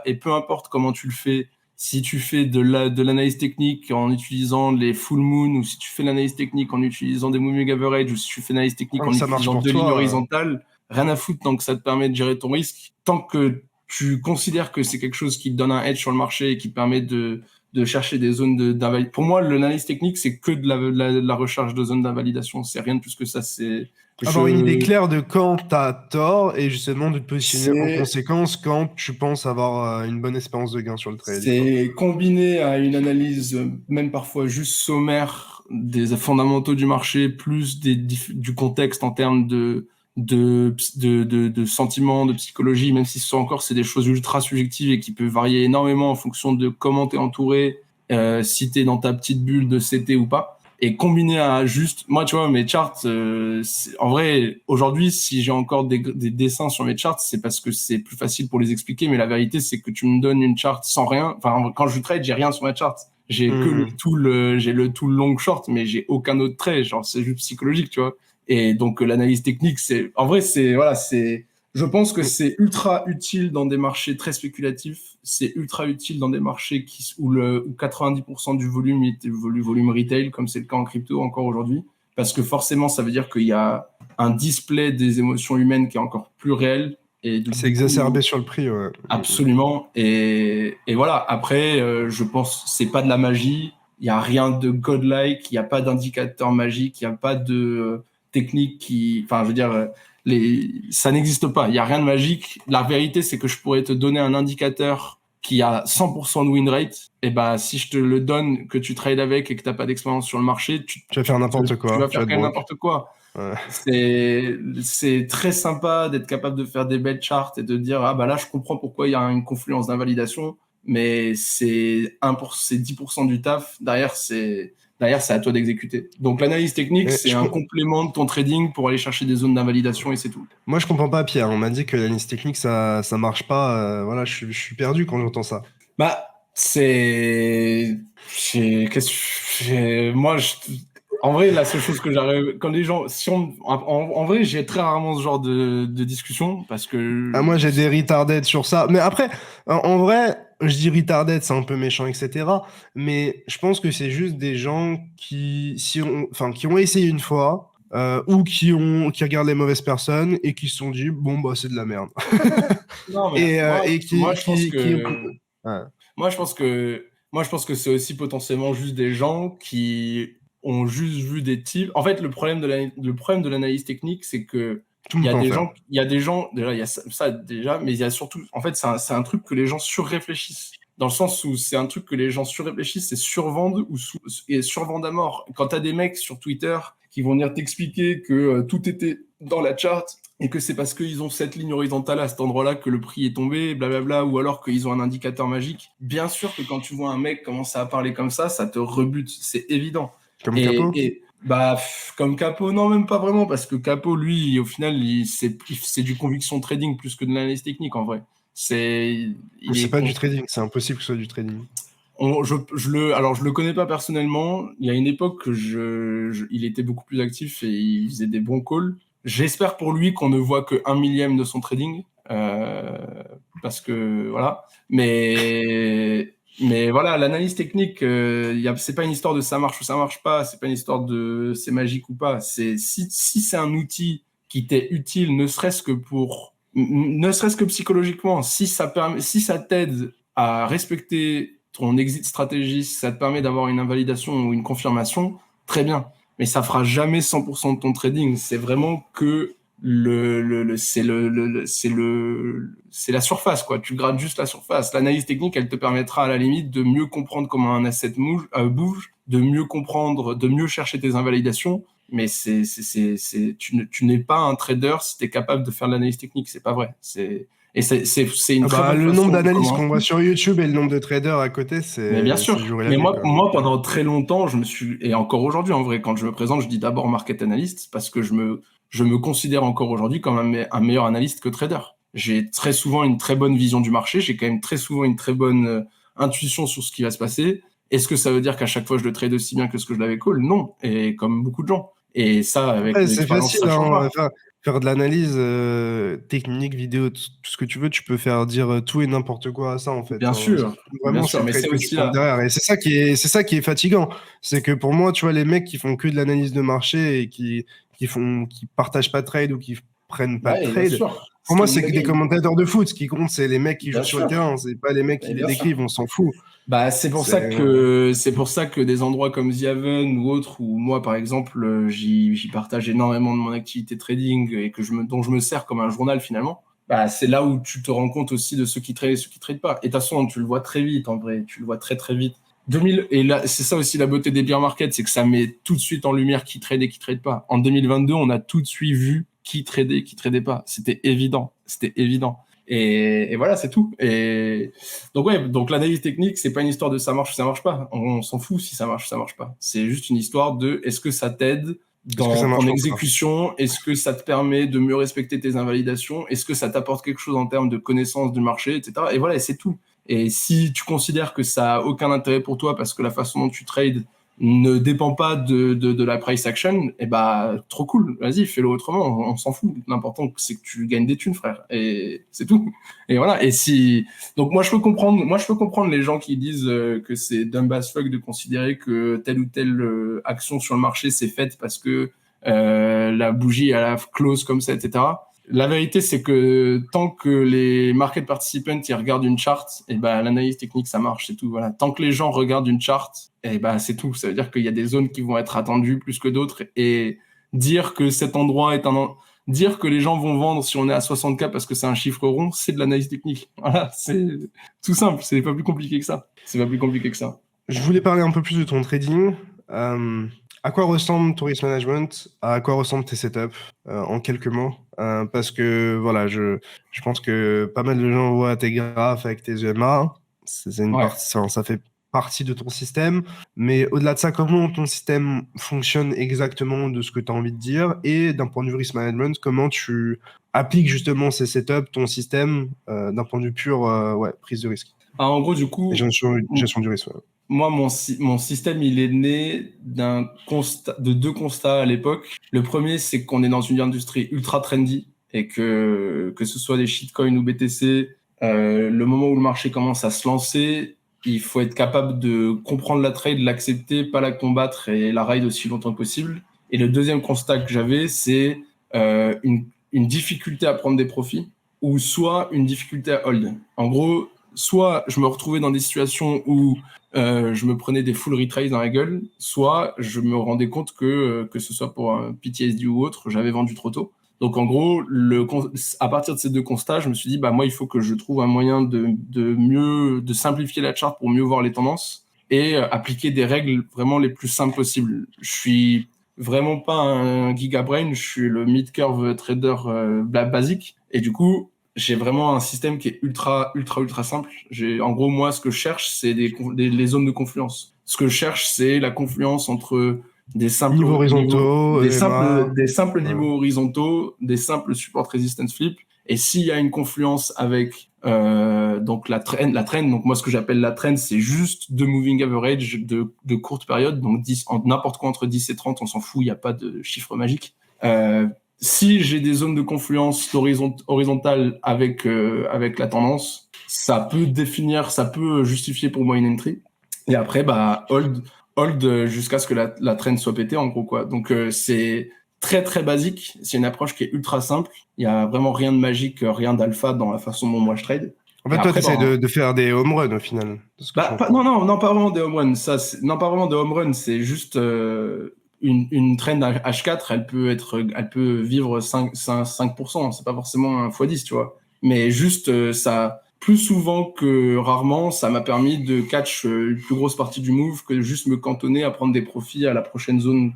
Et peu importe comment tu le fais. Si tu fais de l'analyse technique en utilisant les full moon, ou si tu fais l'analyse technique en utilisant des moving average, ou si tu fais l'analyse technique en utilisant 2 lignes horizontales, rien à foutre tant que ça te permet de gérer ton risque. Tant que tu considères que c'est quelque chose qui te donne un edge sur le marché et qui te permet de chercher des zones d'invalidation. Pour moi, l'analyse technique, c'est que de la recherche de zones d'invalidation. C'est rien de plus que ça. C'est avoir une idée claire de quand tu as tort et justement de te positionner en conséquence quand tu penses avoir une bonne espérance de gain sur le trade. C'est combiné à une analyse, même parfois juste sommaire, des fondamentaux du marché, plus du contexte en termes de de sentiments, de psychologie, même si c'est des choses ultra subjectives et qui peuvent varier énormément en fonction de comment t'es entouré, si t'es dans ta petite bulle de CT ou pas. Et combiné à juste, moi, tu vois, mes charts, en vrai, aujourd'hui, si j'ai encore des dessins sur mes charts, c'est parce que c'est plus facile pour les expliquer, mais la vérité, c'est que tu me donnes une chart sans rien. Enfin, quand je trade, j'ai rien sur ma chart. J'ai que j'ai le tool long short, mais j'ai aucun autre trade. Genre, c'est juste psychologique, tu vois. Et donc, l'analyse technique, en vrai, je pense que c'est ultra utile dans des marchés très spéculatifs. C'est ultra utile dans des marchés où 90% du volume est volume retail, comme c'est le cas en crypto encore aujourd'hui. Parce que forcément, ça veut dire qu'il y a un display des émotions humaines qui est encore plus réel. C'est exacerbé sur le prix, ouais. Absolument. Et voilà. Après, je pense c'est pas de la magie. Il y a rien de godlike. Il y a pas d'indicateur magique. Il y a pas de technique enfin, je veux dire, ça n'existe pas. Il y a rien de magique. La vérité, c'est que je pourrais te donner un indicateur qui a 100% de win rate. Et bah, si je te le donne, que tu trades avec et que t'as pas d'expérience sur le marché, tu vas faire n'importe quoi. Tu vas faire quand même n'importe quoi. Ouais. C'est très sympa d'être capable de faire des belles charts et de dire ah bah là je comprends pourquoi il y a une confluence d'invalidation, mais c'est 10% du taf. Derrière c'est à toi d'exécuter. Donc l'analyse technique, c'est un complément de ton trading pour aller chercher des zones d'invalidation et c'est tout. Moi je comprends pas, Pierre. On m'a dit que l'analyse technique ça marche pas. Voilà, je suis perdu quand j'entends ça. Bah moi en vrai, la seule chose que j'arrive, comme les gens, en vrai, j'ai très rarement ce genre de discussion parce que. Ah, moi, j'ai des retarded sur ça. Mais après, en vrai, je dis retarded, c'est un peu méchant, etc. Mais je pense que c'est juste des gens qui ont essayé une fois, ou qui regardent les mauvaises personnes et qui se sont dit, bon, bah, c'est de la merde. Non, mais moi, je pense que c'est aussi potentiellement juste des gens qui ont juste vu des types. En fait, le problème de l'analyse technique, c'est que il y a des gens, déjà, il y a ça déjà, mais il y a surtout, en fait, c'est un truc que les gens surréfléchissent. Dans le sens où c'est un truc que les gens surréfléchissent, c'est survendent et survendent à mort. Quand t'as des mecs sur Twitter qui vont venir t'expliquer que tout était dans la chart et que c'est parce qu'ils ont cette ligne horizontale à cet endroit-là que le prix est tombé, blablabla, ou alors qu'ils ont un indicateur magique. Bien sûr que quand tu vois un mec commencer à parler comme ça te rebute, c'est évident. Comme Capo comme Capo, non, même pas vraiment, parce que Capo, lui, au final, c'est du conviction trading plus que de l'analyse technique, en vrai. C'est pas du trading, c'est impossible que ce soit du trading. Je le connais pas personnellement. Il y a une époque il était beaucoup plus actif et il faisait des bons calls. J'espère pour lui qu'on ne voit que 1/1000 de son trading, parce que voilà. Mais voilà, l'analyse technique, c'est pas une histoire de ça marche ou ça marche pas. C'est pas une histoire de c'est magique ou pas. C'est si c'est un outil qui t'est utile, ne serait-ce que psychologiquement, si ça t'aide à respecter ton exit stratégie, si ça te permet d'avoir une invalidation ou une confirmation, très bien. Mais ça fera jamais 100% de ton trading. C'est vraiment que c'est la surface, quoi. Tu grattes juste la surface. L'analyse technique, elle te permettra à la limite de mieux comprendre comment un asset bouge, de mieux comprendre, de mieux chercher tes invalidations. Mais tu n'es pas un trader si tu es capable de faire de l'analyse technique. C'est pas vrai. Et c'est une très bonne le nombre d'analyses qu'on voit sur YouTube et le nombre de traders à côté, c'est. Mais bien sûr. Mais moi, pendant très longtemps, et encore aujourd'hui, en vrai, quand je me présente, je dis d'abord market analyst parce que je me considère encore aujourd'hui comme un meilleur analyste que trader. J'ai très souvent une très bonne vision du marché. J'ai quand même très souvent une très bonne intuition sur ce qui va se passer. Est-ce que ça veut dire qu'à chaque fois je le trade aussi bien que ce que je l'avais call? Non. Et comme beaucoup de gens. Et ça, avec l'expérience, c'est facile, ça change pas. Faire de l'analyse technique, vidéo, tout ce que tu veux, tu peux faire dire tout et n'importe quoi à ça, en fait. Bien sûr. Vraiment, c'est très aussi derrière. Et c'est ça qui est fatigant. C'est que pour moi, tu vois, les mecs qui font que de l'analyse de marché et qui partagent pas de trade ou qui prennent pas de trade, pour moi, c'est que des commentateurs de foot. Ce qui compte, c'est les mecs qui jouent sur le terrain. C'est pas les mecs qui les décrivent, on s'en fout. C'est pour ça que des endroits comme The Haven ou autres, où moi par exemple j'y partage énormément de mon activité trading et dont je me sers comme un journal finalement, c'est là où tu te rends compte aussi de ceux qui tradent et ceux qui tradent pas. Et de toute façon, tu le vois très vite en vrai, tu le vois très très vite. Et là, c'est ça aussi la beauté des bear markets, c'est que ça met tout de suite en lumière qui trade et qui trade pas. En 2022, on a tout de suite vu qui tradait pas. C'était évident. Et voilà, c'est tout. Et donc ouais, donc l'analyse technique, c'est pas une histoire de ça marche ou ça marche pas. On s'en fout si ça marche ou ça marche pas. C'est juste une histoire de est-ce que ça t'aide Est-ce que ça dans marche ton pour toi? exécution? Est-ce que ça te permet de mieux respecter tes invalidations? Est-ce que ça t'apporte quelque chose en termes de connaissance du marché, etc. Et voilà, c'est tout. Et si tu considères que ça a aucun intérêt pour toi parce que la façon dont tu trades ne dépend pas de la price action, et bah trop cool, vas-y, fais-le autrement, on s'en fout. L'important c'est que tu gagnes des thunes, frère, et c'est tout. Et voilà. Et si donc moi je peux comprendre les gens qui disent que c'est dumb as fuck de considérer que telle ou telle action sur le marché s'est faite parce que la bougie à la close comme ça, etc. La vérité, c'est que tant que les market participants ils regardent une charte, et ben l'analyse technique ça marche, c'est tout. Voilà. Tant que les gens regardent une charte, et ben c'est tout. Ça veut dire qu'il y a des zones qui vont être attendues plus que d'autres, et dire que cet endroit est dire que les gens vont vendre si on est à 60K parce que c'est un chiffre rond, c'est de l'analyse technique. Voilà, c'est tout simple. C'est pas plus compliqué que ça. Je voulais parler un peu plus de ton trading. À quoi ressemble ton risk management? À quoi ressemblent tes setups en quelques mots? Parce que voilà, je pense que pas mal de gens voient tes graphes avec tes EMA. C'est une Ouais. partie, ça fait partie de ton système. Mais au-delà de ça, comment ton système fonctionne exactement de ce que tu as envie de dire? Et d'un point de vue risk management, comment tu appliques justement ces setups, ton système, d'un point de vue pur, prise de risque? Ah, en gros, du coup, Et gestion du risque. Ouais. moi, mon système, il est né de deux constats à l'époque. Le premier, c'est qu'on est dans une industrie ultra trendy et que ce soit des shitcoins ou BTC, le moment où le marché commence à se lancer, il faut être capable de comprendre la trade, l'accepter, pas la combattre et la ride aussi longtemps que possible. Et le deuxième constat que j'avais, c'est une difficulté à prendre des profits ou soit une difficulté à hold. En gros, soit je me retrouvais dans des situations où je me prenais des full retrace dans la gueule, soit je me rendais compte que ce soit pour un PTSD ou autre, j'avais vendu trop tôt. Donc en gros, à partir de ces deux constats, je me suis dit, bah moi, il faut que je trouve un moyen de simplifier la charte pour mieux voir les tendances et appliquer des règles vraiment les plus simples possibles. Je suis vraiment pas un gigabrain, je suis le mid-curve trader basique. Et du coup, j'ai vraiment un système qui est ultra simple. En gros, moi, ce que je cherche, c'est les zones de confluence. Ce que je cherche, c'est la confluence entre des simples Niveaux horizontaux, EMA. des simples Ouais. niveaux horizontaux, des simples support resistance flip. Et s'il y a une confluence avec donc la trend, donc moi ce que j'appelle la trend, c'est juste deux moving average de courte période, donc n'importe quoi entre 10 et 30, on s'en fout, il n'y a pas de chiffre magique. Si j'ai des zones de confluence horizontale avec la tendance, ça peut justifier pour moi une entry. Et après, bah hold jusqu'à ce que la trend soit pétée, en gros quoi. Donc c'est très basique. C'est une approche qui est ultra simple. Il y a vraiment rien de magique, rien d'alpha dans la façon dont moi je trade. En Et fait, toi, tu après, essaies de faire des home runs au final, de ce que je comprends. non, pas vraiment des home runs. Non, pas vraiment des home runs. C'est juste une trend H4, elle peut vivre 5%. C'est pas forcément un x10, tu vois. Mais juste, ça, plus souvent que rarement, ça m'a permis de catch une plus grosse partie du move que de juste me cantonner à prendre des profits à la prochaine zone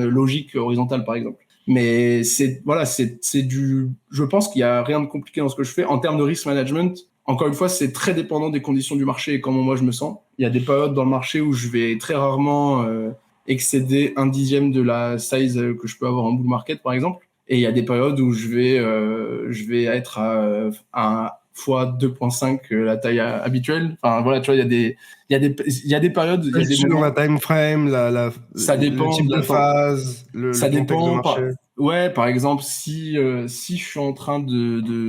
logique horizontale, par exemple. Mais je pense qu'il y a rien de compliqué dans ce que je fais. En termes de risk management, encore une fois, c'est très dépendant des conditions du marché et comment moi je me sens. Il y a des périodes dans le marché où je vais très rarement excéder 1/10 de la size que je peux avoir en bull market, par exemple. Et il y a des périodes où je vais être à fois 2.5 la taille habituelle. Enfin voilà, tu vois, il y a des périodes, il y a des Selon la moments. time frame, Ça le dépend type de de la phase, le Ça contexte de dépend. marché. Ouais, par exemple, si je suis en train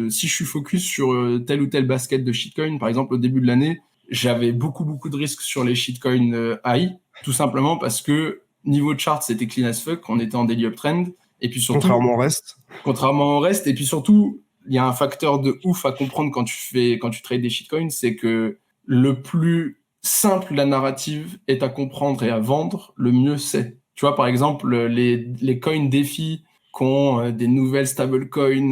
si je suis focus sur tel ou tel basket de shitcoin, par exemple au début de l'année, j'avais beaucoup de risques sur les shitcoins high, tout simplement parce que niveau de chart c'était clean as fuck, on était en daily uptrend, et puis surtout, Contrairement au reste. contrairement au reste, et puis surtout, il y a un facteur de ouf à comprendre quand tu trades des shitcoins, c'est que le plus simple la narrative est à comprendre et à vendre, le mieux c'est. Tu vois, par exemple, les coins défis qui ont des nouvelles stablecoins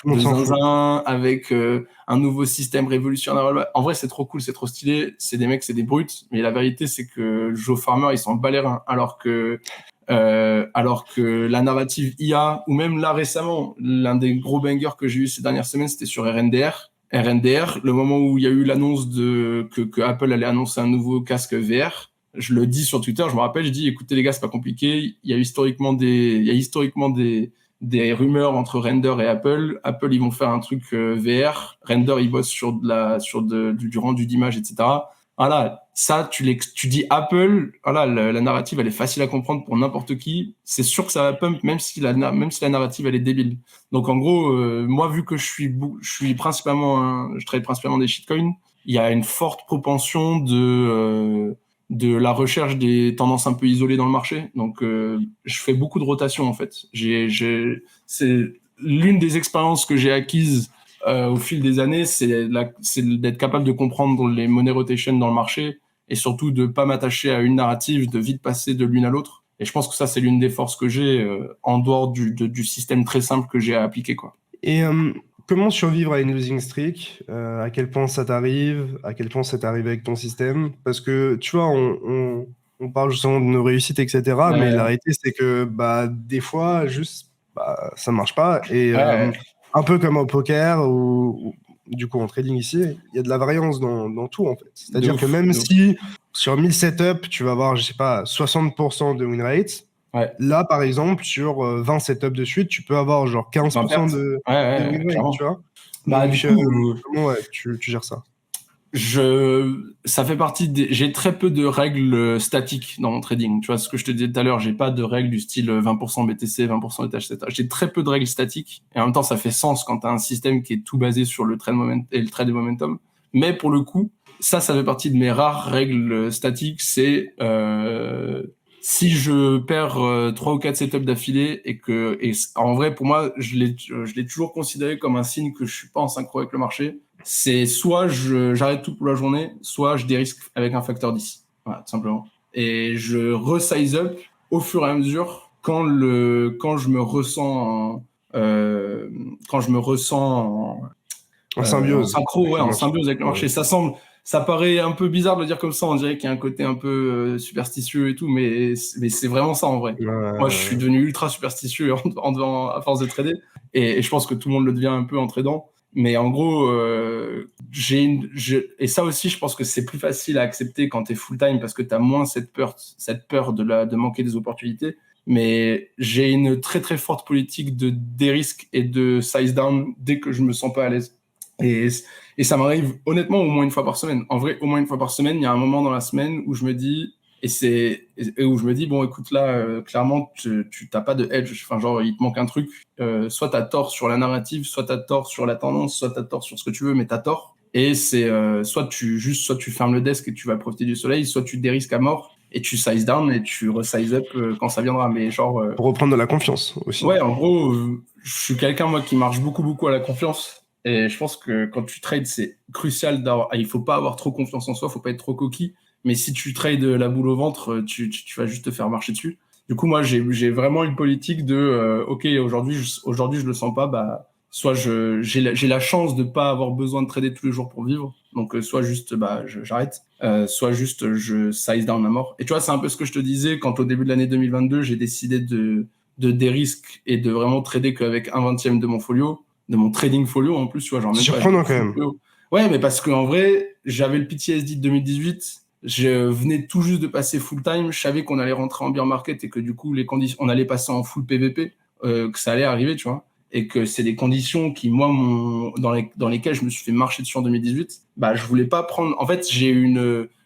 de zinzin avec un nouveau système révolutionnaire. En vrai, c'est trop cool, c'est trop stylé. C'est des mecs, c'est des brutes. Mais la vérité, c'est que Joe Farmer, ils sont bas les reins. Alors que la narrative IA, ou même là récemment, l'un des gros bangers que j'ai eu ces dernières semaines, c'était sur RNDR. RNDR, le moment où il y a eu l'annonce que Apple allait annoncer un nouveau casque VR, je le dis sur Twitter, je me rappelle, je dis, écoutez les gars, c'est pas compliqué. Il y a historiquement des rumeurs entre Render et Apple. Apple, ils vont faire un truc VR. Render, ils bossent sur du rendu d'image, etc. Voilà, ça, tu dis Apple, voilà, la narrative, elle est facile à comprendre pour n'importe qui. C'est sûr que ça va pump, même si la narrative, elle est débile. Donc, en gros, moi, vu que je trade principalement des shitcoins, il y a une forte propension de la recherche des tendances un peu isolées dans le marché. Donc, je fais beaucoup de rotation, en fait. C'est l'une des expériences que j'ai acquises au fil des années, c'est d'être capable de comprendre les money rotation dans le marché et surtout de pas m'attacher à une narrative, de vite passer de l'une à l'autre. Et je pense que ça, c'est l'une des forces que j'ai en dehors du système très simple que j'ai à appliquer, quoi. Et comment survivre à une losing streak? À quel point ça t'arrive? À quel point ça t'arrive avec ton système? Parce que, tu vois, on parle justement de nos réussites, etc. Mais la réalité, c'est que des fois, juste, ça marche pas. Et un peu comme au poker ou du coup en trading ici, il y a de la variance dans tout, en fait. C'est-à-dire que même si sur 1000 setups, tu vas avoir, je sais pas, 60% de win rate, là, par exemple, sur 20 setups de suite, tu peux avoir genre 15% de win rate, tu vois. Donc, comment tu gères ça? Ça fait partie j'ai très peu de règles statiques dans mon trading. Tu vois, ce que je te disais tout à l'heure, j'ai pas de règles du style 20% BTC, 20% ETH, etc. J'ai très peu de règles statiques. Et en même temps, ça fait sens quand tu as un système qui est tout basé sur le trade et le trade de momentum. Mais pour le coup, ça fait partie de mes rares règles statiques. C'est si je perds 3 ou 4 setups d'affilée et en vrai, pour moi, je l'ai toujours considéré comme un signe que je suis pas en synchro avec le marché. C'est soit j'arrête tout pour la journée, soit je dérisque avec un facteur 10. Voilà, tout simplement. Et je resize up au fur et à mesure quand je me ressens en symbiose. En synchro, en symbiose avec le marché. Ça paraît un peu bizarre de le dire comme ça, on dirait qu'il y a un côté un peu superstitieux et tout, mais c'est vraiment ça en vrai. Moi, je suis devenu ultra superstitieux à force de trader, et je pense que tout le monde le devient un peu en tradant. Mais en gros, et ça aussi, je pense que c'est plus facile à accepter quand tu es full-time parce que tu as moins cette peur de manquer des opportunités. Mais j'ai une très très forte politique de dérisque et de size down dès que je me sens pas à l'aise. Et ça m'arrive honnêtement au moins une fois par semaine. En vrai, au moins une fois par semaine, il y a un moment dans la semaine où je me dis, où je me dis, bon, écoute, là, clairement, tu t'as pas de edge. Enfin, genre, il te manque un truc. Soit t'as tort sur la narrative, soit t'as tort sur la tendance, soit t'as tort sur ce que tu veux, mais t'as tort. Et c'est soit tu fermes le desk et tu vas profiter du soleil, soit tu dérisques à mort et tu size down et tu resize up quand ça viendra. Mais genre. Pour reprendre de la confiance aussi. Ouais, en gros, je suis quelqu'un, moi, qui marche beaucoup, beaucoup à la confiance. Et je pense que quand tu trades, c'est crucial il faut pas avoir trop confiance en soi, faut pas être trop coquille. Mais si tu trades la boule au ventre, tu vas juste te faire marcher dessus. Du coup, moi, j'ai vraiment une politique de, ok, aujourd'hui, je le sens pas, soit j'ai la chance de pas avoir besoin de trader tous les jours pour vivre. Donc, soit juste, j'arrête, soit juste, je size down à mort. Et tu vois, c'est un peu ce que je te disais quand au début de l'année 2022, j'ai décidé de dérisque et de vraiment trader qu'avec 1/20 de mon folio, de mon trading folio en plus, tu vois, genre même surprenant quand même. Ouais, mais parce qu'en vrai, j'avais le PTSD de 2018, je venais tout juste de passer full time, je savais qu'on allait rentrer en bear market et que du coup, on allait passer en full PVP, que ça allait arriver, tu vois, et que c'est des conditions qui, moi, dans lesquelles je me suis fait marcher dessus en 2018, je voulais pas prendre. En fait,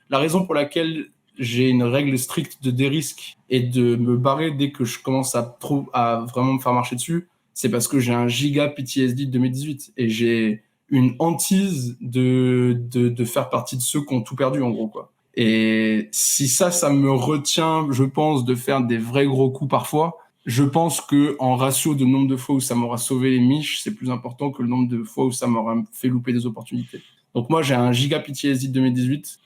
la raison pour laquelle j'ai une règle stricte de dérisque et de me barrer dès que je commence à vraiment me faire marcher dessus, c'est parce que j'ai un giga PTSD de 2018 et j'ai une hantise de faire partie de ceux qui ont tout perdu, en gros, quoi. Et si ça me retient, je pense, de faire des vrais gros coups parfois, je pense que en ratio de nombre de fois où ça m'aura sauvé les miches, c'est plus important que le nombre de fois où ça m'aura fait louper des opportunités. Donc moi, j'ai un giga PTSD de 2018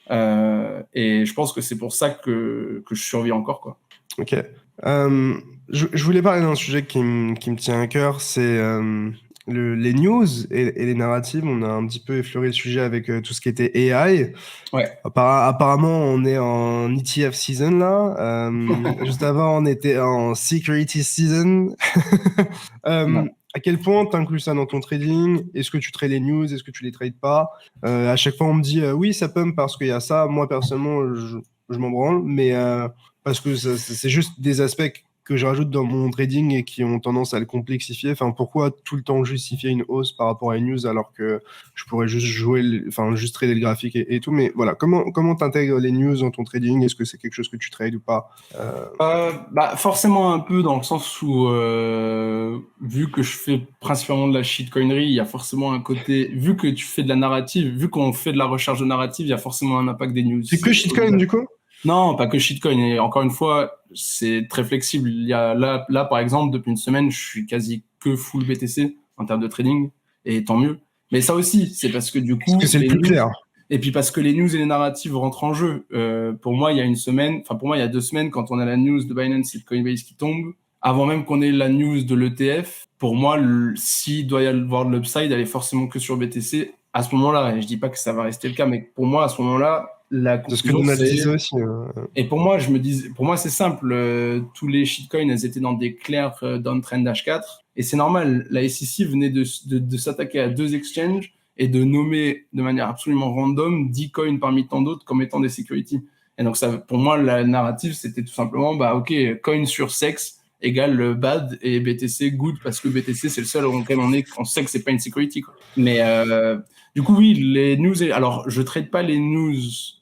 et je pense que c'est pour ça que je survis encore, quoi. Ok. Je voulais parler d'un sujet qui me tient à cœur, c'est les news et les narratives. On a un petit peu effleuré le sujet avec tout ce qui était AI. Ouais. Apparemment, on est en ETF season là. Juste avant, on était en security season. Ouais. À quel point tu inclus ça dans ton trading? Est-ce que tu trades les news? Est-ce que tu les trades pas? À chaque fois, on me dit oui, ça pump parce qu'il y a ça. Moi, personnellement, je m'en branle, mais parce que c'est juste des aspects que je rajoute dans mon trading et qui ont tendance à le complexifier. Enfin, pourquoi tout le temps justifier une hausse par rapport à une news alors que je pourrais juste jouer, enfin, juste trader le graphique et tout. Mais voilà, comment t'intègres les news dans ton trading? Est-ce que c'est quelque chose que tu trades ou pas? Bah forcément un peu dans le sens où vu que je fais principalement de la shitcoinerie, il y a forcément un côté, vu que tu fais de la narrative, vu qu'on fait de la recherche de narrative, il y a forcément un impact des news. C'est que shitcoin du coup? Non, pas que shitcoin. Et encore une fois, c'est très flexible. Il y a là par exemple, depuis une semaine, je suis quasi que full BTC en termes de trading, et tant mieux. Mais ça aussi, c'est parce que du Parce coup, que c'est le les plus news, clair. et puis parce que les news et les narratives rentrent en jeu. Pour moi, il y a une semaine, enfin pour moi, il y a 2 semaines, quand on a la news de Binance et de Coinbase qui tombe, avant même qu'on ait la news de l'ETF, pour moi, s'il doit y avoir de l'upside, elle est forcément que sur BTC à ce moment-là. Et je dis pas que ça va rester le cas, mais pour moi, à ce moment-là, la C'est ce que conclusion, Donald c'est disait aussi. et pour moi, pour moi, c'est simple. Tous les shitcoins, elles étaient dans des clairs downtrend H4. Et c'est normal. La SEC venait de s'attaquer à 2 exchanges et de nommer de manière absolument random 10 coins parmi tant d'autres comme étant des securities. Et donc, ça, pour moi, la narrative, c'était tout simplement, bah, OK, coin sur sex égale bad et BTC good parce que BTC, c'est le seul auquel on sait que c'est pas une security, quoi. Mais, du coup, oui, les news. Alors, je trade pas les news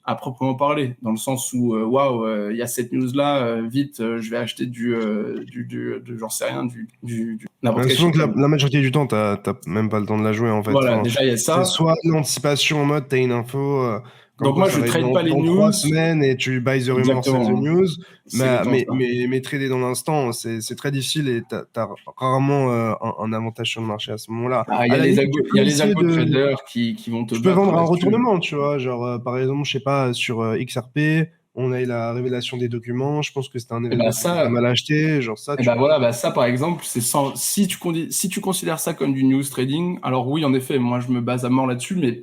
à proprement parler, dans le sens où, waouh, il y a cette news-là, vite, je vais acheter j'en sais rien, n'importe quel Souvent que shitcoin. la majorité du temps, t'as même pas le temps de la jouer en fait. Voilà, Enfin, déjà, il y a c'est ça. soit l'anticipation en mode t'as une info comme Donc, quoi moi, ça je va être trade pas les dans news. 3 semaines et tu buy the rumor, sell the Exactement. news. C'est exactement ça. Mais trader dans l'instant, c'est très difficile et t'as rarement un avantage sur le marché à ce moment-là. Ah, À la limite, il y a les algo traders qui vont te tu peux battre vendre un là-dessus. retournement, tu vois. Genre, par exemple, je sais pas, sur XRP, on a eu la révélation des documents. Je pense que c'était un Et ben événement qui était pas ça, mal acheté. Genre ça, et tu ben vois. voilà, bah ça par exemple, si tu considères ça comme du news trading, alors oui, en effet, moi je me base à mort là-dessus, mais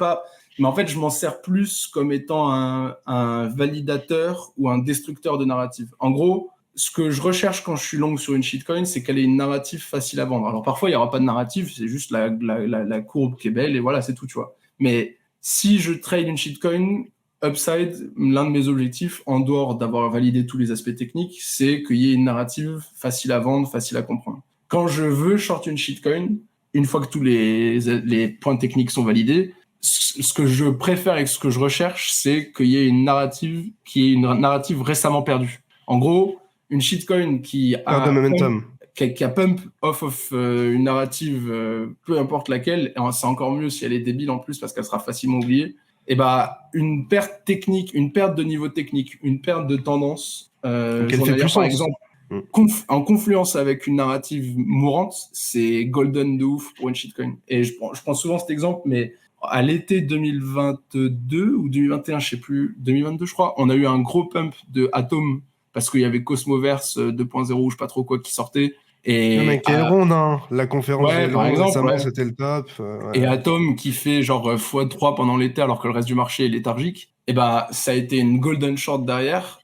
en fait, je m'en sers plus comme étant un validateur ou un destructeur de narrative. En gros, ce que je recherche quand je suis long sur une shitcoin, c'est qu'elle ait une narrative facile à vendre. Alors parfois, il n'y aura pas de narrative, c'est juste la courbe qui est belle et voilà, c'est tout, tu vois. Mais si je trade une shitcoin, upside, l'un de mes objectifs, en dehors d'avoir validé tous les aspects techniques, c'est qu'il y ait une narrative facile à vendre, facile à comprendre. Quand je veux short une shitcoin, une fois que tous les points techniques sont validés, ce que je préfère et ce que je recherche, c'est qu'il y ait une narrative qui est une narrative récemment perdue. En gros, une shitcoin Perte de momentum. qui a pump off of une narrative, peu importe laquelle, et c'est encore mieux si elle est débile en plus parce qu'elle sera facilement oubliée. Et bah, une perte technique, une perte de niveau technique, une perte de tendance Donc elle fait plus journalière par sens. exemple, en confluence avec une narrative mourante, c'est golden de ouf pour une shitcoin. Et je prends souvent cet exemple, mais à l'été 2022 ou 2021, je sais plus, 2022 je crois, on a eu un gros pump de Atom parce qu'il y avait Cosmoverse 2.0 ou je sais pas trop quoi qui sortait. Même Et avec Elrond, hein. La conférence de ouais, par Elrond exemple, récemment, ouais. c'était le top. Et Ouais. Atom qui fait genre x3 pendant l'été alors que le reste du marché est léthargique, et bah ça a été une golden short derrière,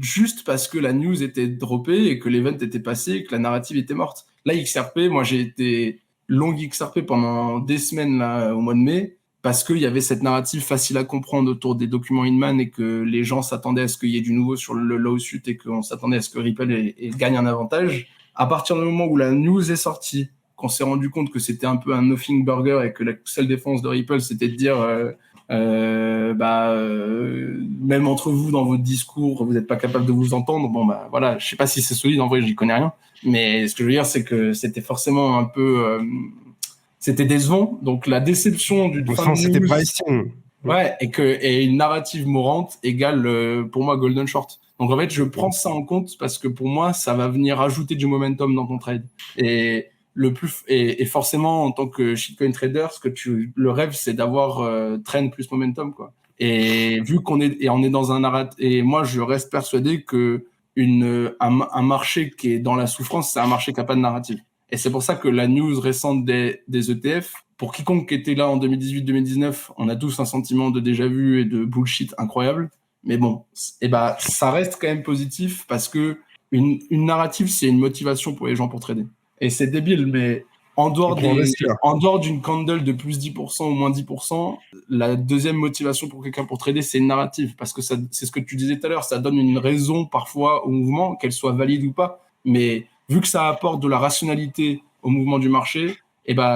juste parce que la news était droppée et que l'event était passé et que la narrative était morte. Là, XRP, moi j'ai été long XRP pendant des semaines là, au mois de mai, parce qu'il y avait cette narrative facile à comprendre autour des documents Inman et que les gens s'attendaient à ce qu'il y ait du nouveau sur le lawsuit et qu'on s'attendait à ce que Ripple gagne un avantage. À partir du moment où la news est sortie, qu'on s'est rendu compte que c'était un peu un nothing burger et que la seule défense de Ripple, c'était de dire même entre vous dans votre discours, vous n'êtes pas capable de vous entendre. Bon, bah voilà, je sais pas si c'est solide, en vrai, j'y connais rien. Mais ce que je veux dire, c'est que c'était forcément un peu. C'était décevant. Donc la déception d'une fin Enfin, de c'était news. pricing. Ouais, et une narrative mourante égale pour moi Golden Short. Donc en fait, je prends ça en compte parce que pour moi, ça va venir ajouter du momentum dans ton trade. Et et forcément en tant que shitcoin trader, le rêve c'est d'avoir trend plus momentum quoi. Et vu on est dans un narratif et moi je reste persuadé que un marché qui est dans la souffrance, c'est un marché qui n'a pas de narrative. Et c'est pour ça que la news récente des ETF, pour quiconque qui était là en 2018-2019, on a tous un sentiment de déjà-vu et de bullshit incroyable. Mais bon, ça reste quand même positif parce que une narrative, c'est une motivation pour les gens pour trader. Et c'est débile, mais en dehors d'une candle de plus 10% ou moins 10%, la deuxième motivation pour quelqu'un pour trader, c'est une narrative. Parce que c'est ce que tu disais tout à l'heure, ça donne une raison parfois au mouvement, qu'elle soit valide ou pas. Mais vu que ça apporte de la rationalité au mouvement du marché,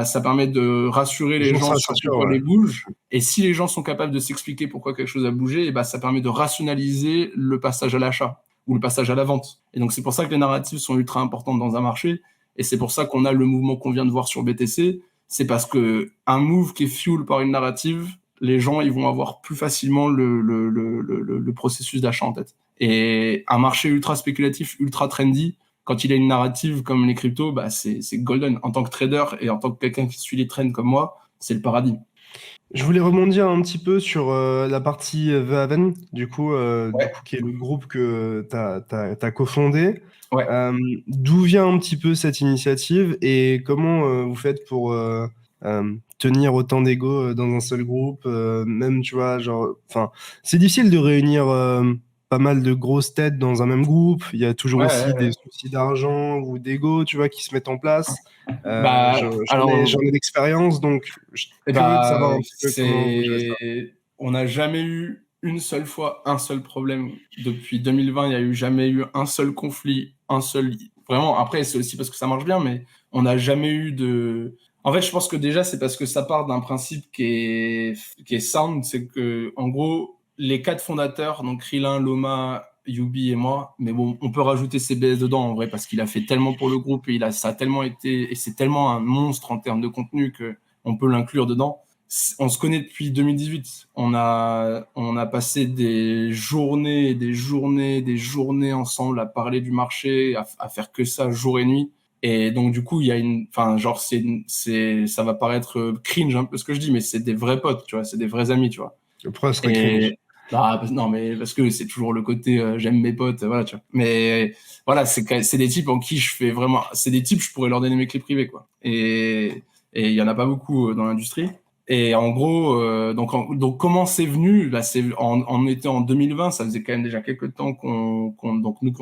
ça permet de rassurer les gens sur pourquoi les bougent. Et si les gens sont capables de s'expliquer pourquoi quelque chose a bougé, ça permet de rationaliser le passage à l'achat ou le passage à la vente. Et donc, c'est pour ça que les narratives sont ultra importantes dans un marché. Et c'est pour ça qu'on a le mouvement qu'on vient de voir sur BTC. C'est parce que un move qui est fuel par une narrative, les gens ils vont avoir plus facilement le processus d'achat en tête. Et un marché ultra spéculatif, ultra trendy, quand il a une narrative comme les cryptos, c'est golden. En tant que trader et en tant que quelqu'un qui suit les trends comme moi, c'est le paradis. Je voulais rebondir un petit peu sur la partie The Haven, du coup, qui est le groupe que tu as cofondé. Ouais. D'où vient un petit peu cette initiative et comment vous faites pour tenir autant d'ego dans un seul groupe, même, tu vois, c'est difficile de réunir pas mal de grosses têtes dans un même groupe. Il y a toujours aussi des soucis d'argent ou d'ego, tu vois, qui se mettent en place. J'en ai d'expérience, donc je suis curieux de savoir un petit peu comment vous gérez ça. On n'a jamais eu une seule fois un seul problème. Depuis 2020, il n'y a jamais eu un seul conflit, Vraiment, après, c'est aussi parce que ça marche bien, mais on n'a jamais eu de... En fait, je pense que déjà, c'est parce que ça part d'un principe qui est sound, c'est que, en gros, les 4 fondateurs, donc Krillin, Loma, Yubi et moi, mais bon, on peut rajouter CBS dedans en vrai parce qu'il a fait tellement pour le groupe et ça a tellement été, et c'est tellement un monstre en termes de contenu que on peut l'inclure dedans. On se connaît depuis 2018. On a passé des journées, des journées ensemble à parler du marché, à faire que ça jour et nuit. Et donc, du coup, il y a ça va paraître cringe un peu ce que je dis, mais c'est des vrais potes, tu vois, c'est des vrais amis, tu vois. Pourquoi ce serait cringe? Non, mais parce que c'est toujours le côté j'aime mes potes, voilà, tu vois. Mais voilà, c'est des types en qui je fais vraiment. C'est des types, je pourrais leur donner mes clés privées, quoi. Et il y en a pas beaucoup dans l'industrie. Et en gros, donc comment c'est venu? Là, on était en 2020, ça faisait quand même déjà quelques temps qu'on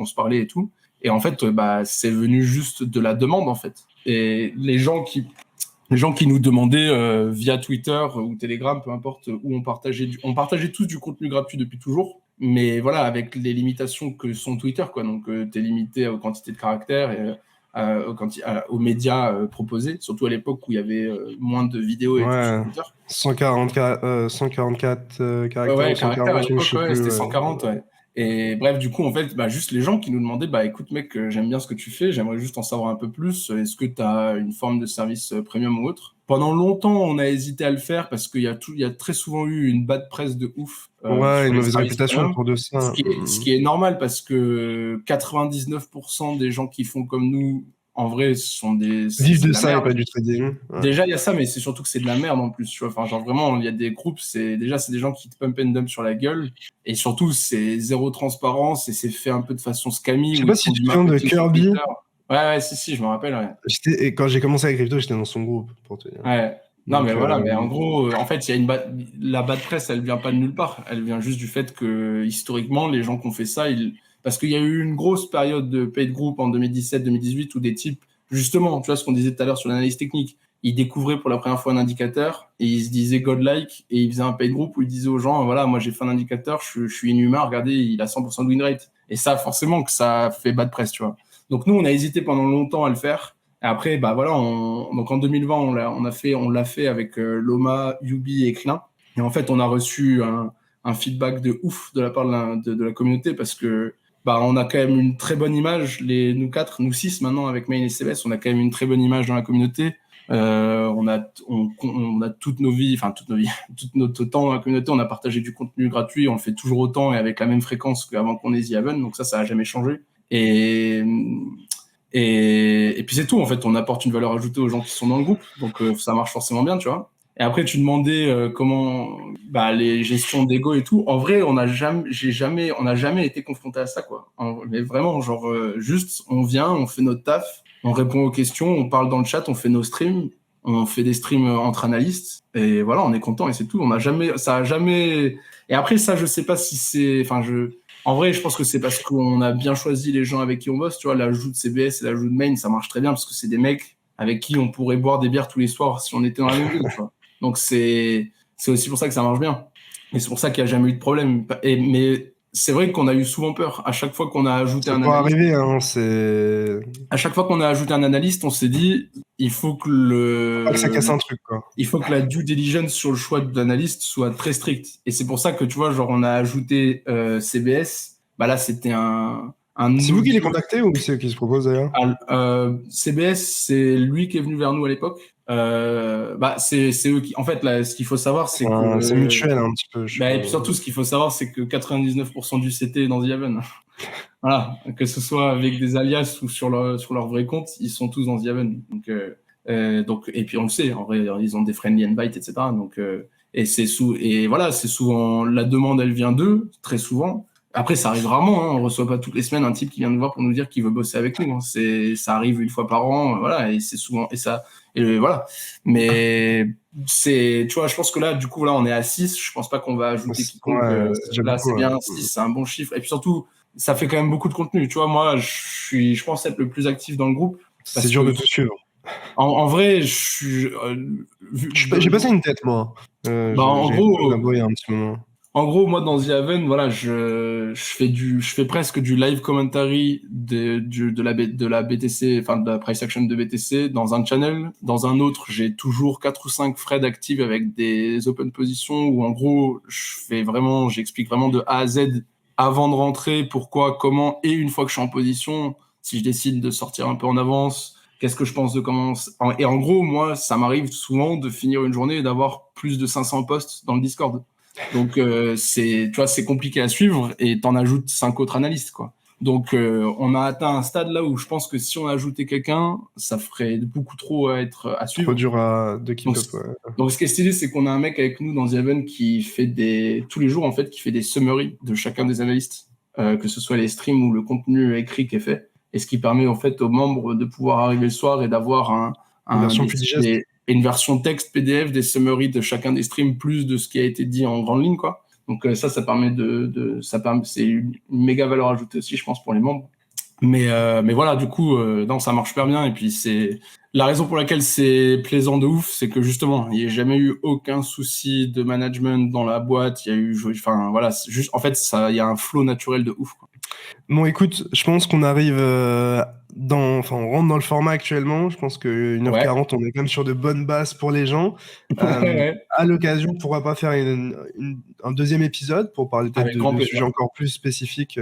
se parlait et tout. Et en fait, c'est venu juste de la demande, en fait. Et les gens qui nous demandaient via Twitter ou Telegram, peu importe, où on partageait tous du contenu gratuit depuis toujours, mais voilà, avec les limitations que sont Twitter, quoi. Donc, t'es limité aux quantités de caractères et aux médias proposés, surtout à l'époque où il y avait moins de vidéos et tout sur Twitter. 144 caractères. Ouais, ou 140, à l'époque, je sais plus, c'était 140, ouais. Et bref, du coup, en fait, juste les gens qui nous demandaient, écoute, mec, j'aime bien ce que tu fais, j'aimerais juste en savoir un peu plus. Est-ce que tu as une forme de service premium ou autre? Pendant longtemps, on a hésité à le faire parce qu'il y a très souvent eu une bad presse de ouf sur une les mauvaise services réputation premium. autour de ça. Ce qui est normal parce que 99% des gens qui font comme nous, en vrai, vivent de ça et pas du trading. Ouais. Déjà, il y a ça, mais c'est surtout que c'est de la merde en plus. Tu vois. Enfin, genre vraiment, il y a des groupes, c'est des gens qui te pump and dump sur la gueule. Et surtout, c'est zéro transparence et c'est fait un peu de façon scammy. Je sais pas si tu te souviens de Kirby. Ouais, si, je me rappelle. Ouais. Et quand j'ai commencé avec crypto, j'étais dans son groupe, pour te dire. Ouais. Non, mais voilà, mais en gros, en fait, il y a la bad presse, elle vient pas de nulle part. Elle vient juste du fait que, historiquement, les gens qui ont fait ça, parce qu'il y a eu une grosse période de paid group en 2017-2018 où des types, justement, tu vois ce qu'on disait tout à l'heure sur l'analyse technique, ils découvraient pour la première fois un indicateur et ils se disaient godlike et ils faisaient un paid group où ils disaient aux gens, voilà, moi j'ai fait un indicateur, je suis inhumain, regardez, il a 100% de win rate. Et ça, forcément, que ça fait bad presse, tu vois. Donc nous, on a hésité pendant longtemps à le faire. Et après, voilà, donc en 2020, on l'a fait avec Loma, Yubi et Krillin. Et en fait, on a reçu un feedback de ouf de la part de la communauté parce que on a quand même une très bonne image, nous 4, nous 6 maintenant avec Main et CBS, on a quand même une très bonne image dans la communauté. On a toutes nos vies, tout notre temps dans la communauté, on a partagé du contenu gratuit, on le fait toujours autant et avec la même fréquence qu'avant qu'on ait The Haven, donc ça n'a jamais changé. Et puis c'est tout, en fait, on apporte une valeur ajoutée aux gens qui sont dans le groupe, donc ça marche forcément bien, tu vois. Et après, tu demandais comment les gestions d'ego et tout. En vrai, on n'a jamais été confronté à ça, quoi. Mais vraiment, genre, juste, on vient, on fait notre taf, on répond aux questions, on parle dans le chat, on fait nos streams, on fait des streams entre analystes, et voilà, on est content et c'est tout. Ça a jamais. Et après, ça, je sais pas si c'est. En vrai, je pense que c'est parce qu'on a bien choisi les gens avec qui on bosse. Tu vois, l'ajout de CBS et l'ajout de Main, ça marche très bien parce que c'est des mecs avec qui on pourrait boire des bières tous les soirs si on était dans la même ville, tu vois. Donc c'est aussi pour ça que ça marche bien. Et c'est pour ça qu'il n'y a jamais eu de problème. Mais c'est vrai qu'on a eu souvent peur. À chaque fois qu'on a ajouté Ça un peut analyste, arriver, hein, c'est... à chaque fois qu'on a ajouté un analyste, on s'est dit il faut que Faut pas que ça casse un truc, quoi. il faut que la due diligence sur le choix de l'analyste soit très stricte. Et c'est pour ça que tu vois, genre on a ajouté CBS. Bah là, c'était un C'est vous qui les no-deal. contactez ou c'est eux qui se proposent d'ailleurs? CBS, c'est lui qui est venu vers nous à l'époque. C'est eux qui. En fait, là, ce qu'il faut savoir, c'est que. C'est mutuel un petit peu. Et puis surtout, ce qu'il faut savoir, c'est que 99% du CT est dans The Haven. Voilà, que ce soit avec des alias ou sur leur vrai compte, ils sont tous dans The Haven. Donc, et puis on le sait, en vrai, ils ont des friendly invites, etc. Donc, et voilà, c'est souvent la demande, elle vient d'eux, très souvent. Après, ça arrive rarement, hein, on reçoit pas toutes les semaines un type qui vient nous voir pour nous dire qu'il veut bosser avec nous. Hein. Ça arrive une fois par an, voilà, et c'est souvent, et voilà. Mais tu vois, je pense que là, du coup, là, on est à 6. Je pense pas qu'on va ajouter quiconque. Ouais, c'est déjà Là, beaucoup, c'est ouais. bien 6, c'est un bon chiffre. Et puis surtout, ça fait quand même beaucoup de contenu. Tu vois, moi, je pense être le plus actif dans le groupe. C'est dur de tout suivre. En vrai, J'ai passé une tête, moi. en J'ai gros, il y a un petit moment. moi, dans The Haven, voilà, je fais presque du live commentary de la BTC, enfin, de la price action de BTC dans un channel. Dans un autre, j'ai toujours 4 ou 5 threads actifs avec des open positions où, en gros, j'explique vraiment de A à Z avant de rentrer, pourquoi, comment, et une fois que je suis en position, si je décide de sortir un peu en avance, qu'est-ce que je pense de comment. Et en gros, moi, ça m'arrive souvent de finir une journée et d'avoir plus de 500 posts dans le Discord. Donc, tu vois, c'est compliqué à suivre et t'en ajoutes 5 autres analystes, quoi. Donc, on a atteint un stade là où je pense que si on ajoutait quelqu'un, ça ferait beaucoup trop à suivre. Trop dur de keep up, ouais. Donc, ce qui est stylé, c'est qu'on a un mec avec nous dans The Haven qui fait tous les jours, en fait, qui fait des summaries de chacun des analystes, que ce soit les streams ou le contenu écrit qui est fait. Et ce qui permet, en fait, aux membres de pouvoir arriver le soir et d'avoir Une version plus digeste. une version texte PDF des summaries de chacun des streams, plus de ce qui a été dit en grande ligne, quoi. Donc, ça permet c'est une méga valeur ajoutée aussi, je pense, pour les membres. Mais voilà, du coup, non, ça marche super bien. Et puis, c'est la raison pour laquelle c'est plaisant de ouf, c'est que justement, il n'y a jamais eu aucun souci de management dans la boîte. Il y a eu, enfin, voilà, c'est juste, en fait, il y a un flow naturel de ouf, quoi. Bon, écoute, je pense qu'on arrive on rentre dans le format actuellement. Je pense que 1h40, on est quand même sur de bonnes bases pour les gens. Ouais. À l'occasion, pourquoi pas faire un deuxième épisode pour parler peut-être Avec grand de plaisir. sujets encore plus spécifiques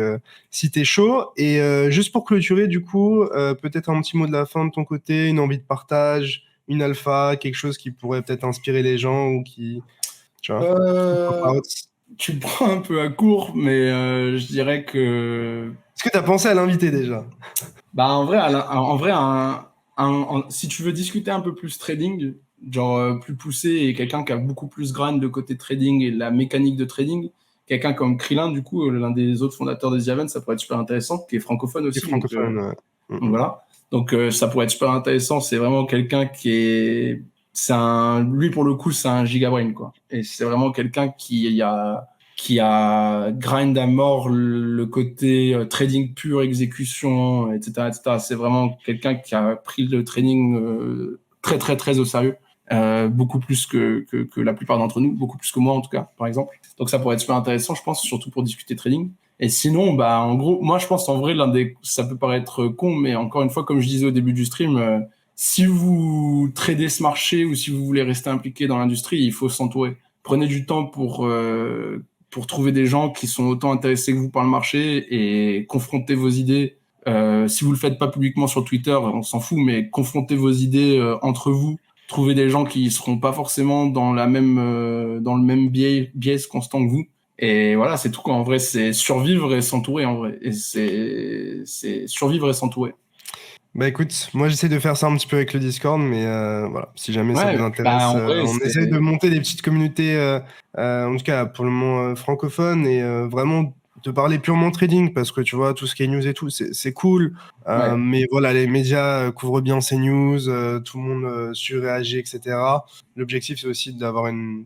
si t'es chaud. Et juste pour clôturer, du coup, peut-être un petit mot de la fin de ton côté, une envie de partage, une alpha, quelque chose qui pourrait peut-être inspirer les gens ou qui, tu vois. Tu me prends un peu à court, mais je dirais que. Est-ce que tu as pensé à l'inviter déjà? En vrai, si tu veux discuter un peu plus trading, genre plus poussé et quelqu'un qui a beaucoup plus grain de côté trading et la mécanique de trading, quelqu'un comme Krillin, du coup, l'un des autres fondateurs de The Haven, ça pourrait être super intéressant, qui est francophone aussi. Francophone, ouais. Donc voilà. Donc ça pourrait être super intéressant. C'est vraiment quelqu'un lui pour le coup, c'est un gigabrain, quoi. Et c'est vraiment quelqu'un qui a grind à mort le côté trading pur, exécution, etc., etc. C'est vraiment quelqu'un qui a pris le trading très, très, très au sérieux. Beaucoup plus que la plupart d'entre nous, beaucoup plus que moi en tout cas, par exemple. Donc ça pourrait être super intéressant, je pense, surtout pour discuter trading. Et sinon, en gros, moi je pense en vrai, ça peut paraître con, mais encore une fois, comme je disais au début du stream, si vous tradez ce marché ou si vous voulez rester impliqué dans l'industrie, il faut s'entourer. Prenez du temps pour trouver des gens qui sont autant intéressés que vous par le marché et confronter vos idées. Si vous le faites pas publiquement sur Twitter, on s'en fout, mais confrontez vos idées entre vous. Trouvez des gens qui seront pas forcément dans le même biais constant que vous. Et voilà, c'est tout, quoi. En vrai, c'est survivre et s'entourer, en vrai. Et c'est survivre et s'entourer. Bah écoute, moi j'essaie de faire ça un petit peu avec le Discord, mais voilà, si jamais ça Ouais, vous bah intéresse, en vrai, on essaye de monter des petites communautés, en tout cas pour le moment francophones, et vraiment de parler purement trading, parce que tu vois, tout ce qui est news et tout, c'est cool, ouais, mais voilà, les médias couvrent bien ces news, tout le monde surréagit, etc. L'objectif c'est aussi d'avoir une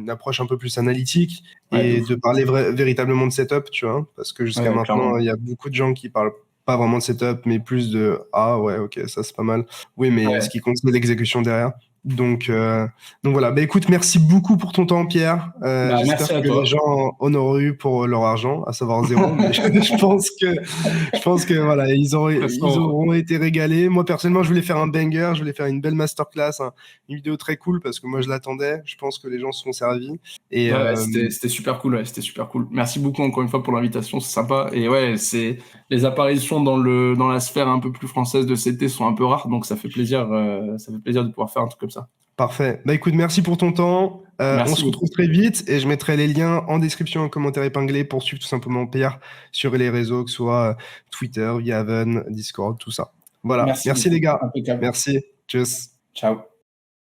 approche un peu plus analytique ouais, de et ouf. de parler véritablement de setup, tu vois, parce que jusqu'à Ouais, maintenant, clairement. il y a beaucoup de gens qui parlent pas vraiment de setup, mais plus de ah ouais, ok, ça c'est pas mal. Oui, mais ce Ouais, qui compte, c'est l'exécution derrière. Donc, euh, donc voilà. Bah écoute, merci beaucoup pour ton temps, Pierre. bah J'espère merci à que les toi. gens en auront eu pour leur argent, à savoir zéro, mais je pense que voilà, De toute ils façon, auront été régalés. Moi personnellement, je voulais faire un banger, je voulais faire une belle masterclass, une vidéo très cool parce que moi je l'attendais. Je pense que les gens se sont servis. Et ouais, ouais, c'était super cool, ouais, c'était super cool. Merci beaucoup encore une fois pour l'invitation, c'est sympa. Et ouais, c'est les apparitions dans la sphère un peu plus française de CT sont un peu rares, donc ça fait plaisir de pouvoir faire un truc comme ça. parfait. Bah écoute, merci pour ton temps. On Merci se beaucoup. retrouve très vite et je mettrai les liens en description, en commentaire épinglé pour suivre tout simplement Pierre sur les réseaux, que ce soit Twitter, Yaven, Discord, tout ça. Voilà. Merci Merci les beaucoup. gars. Impeccable. Merci. Tchuss. Ciao.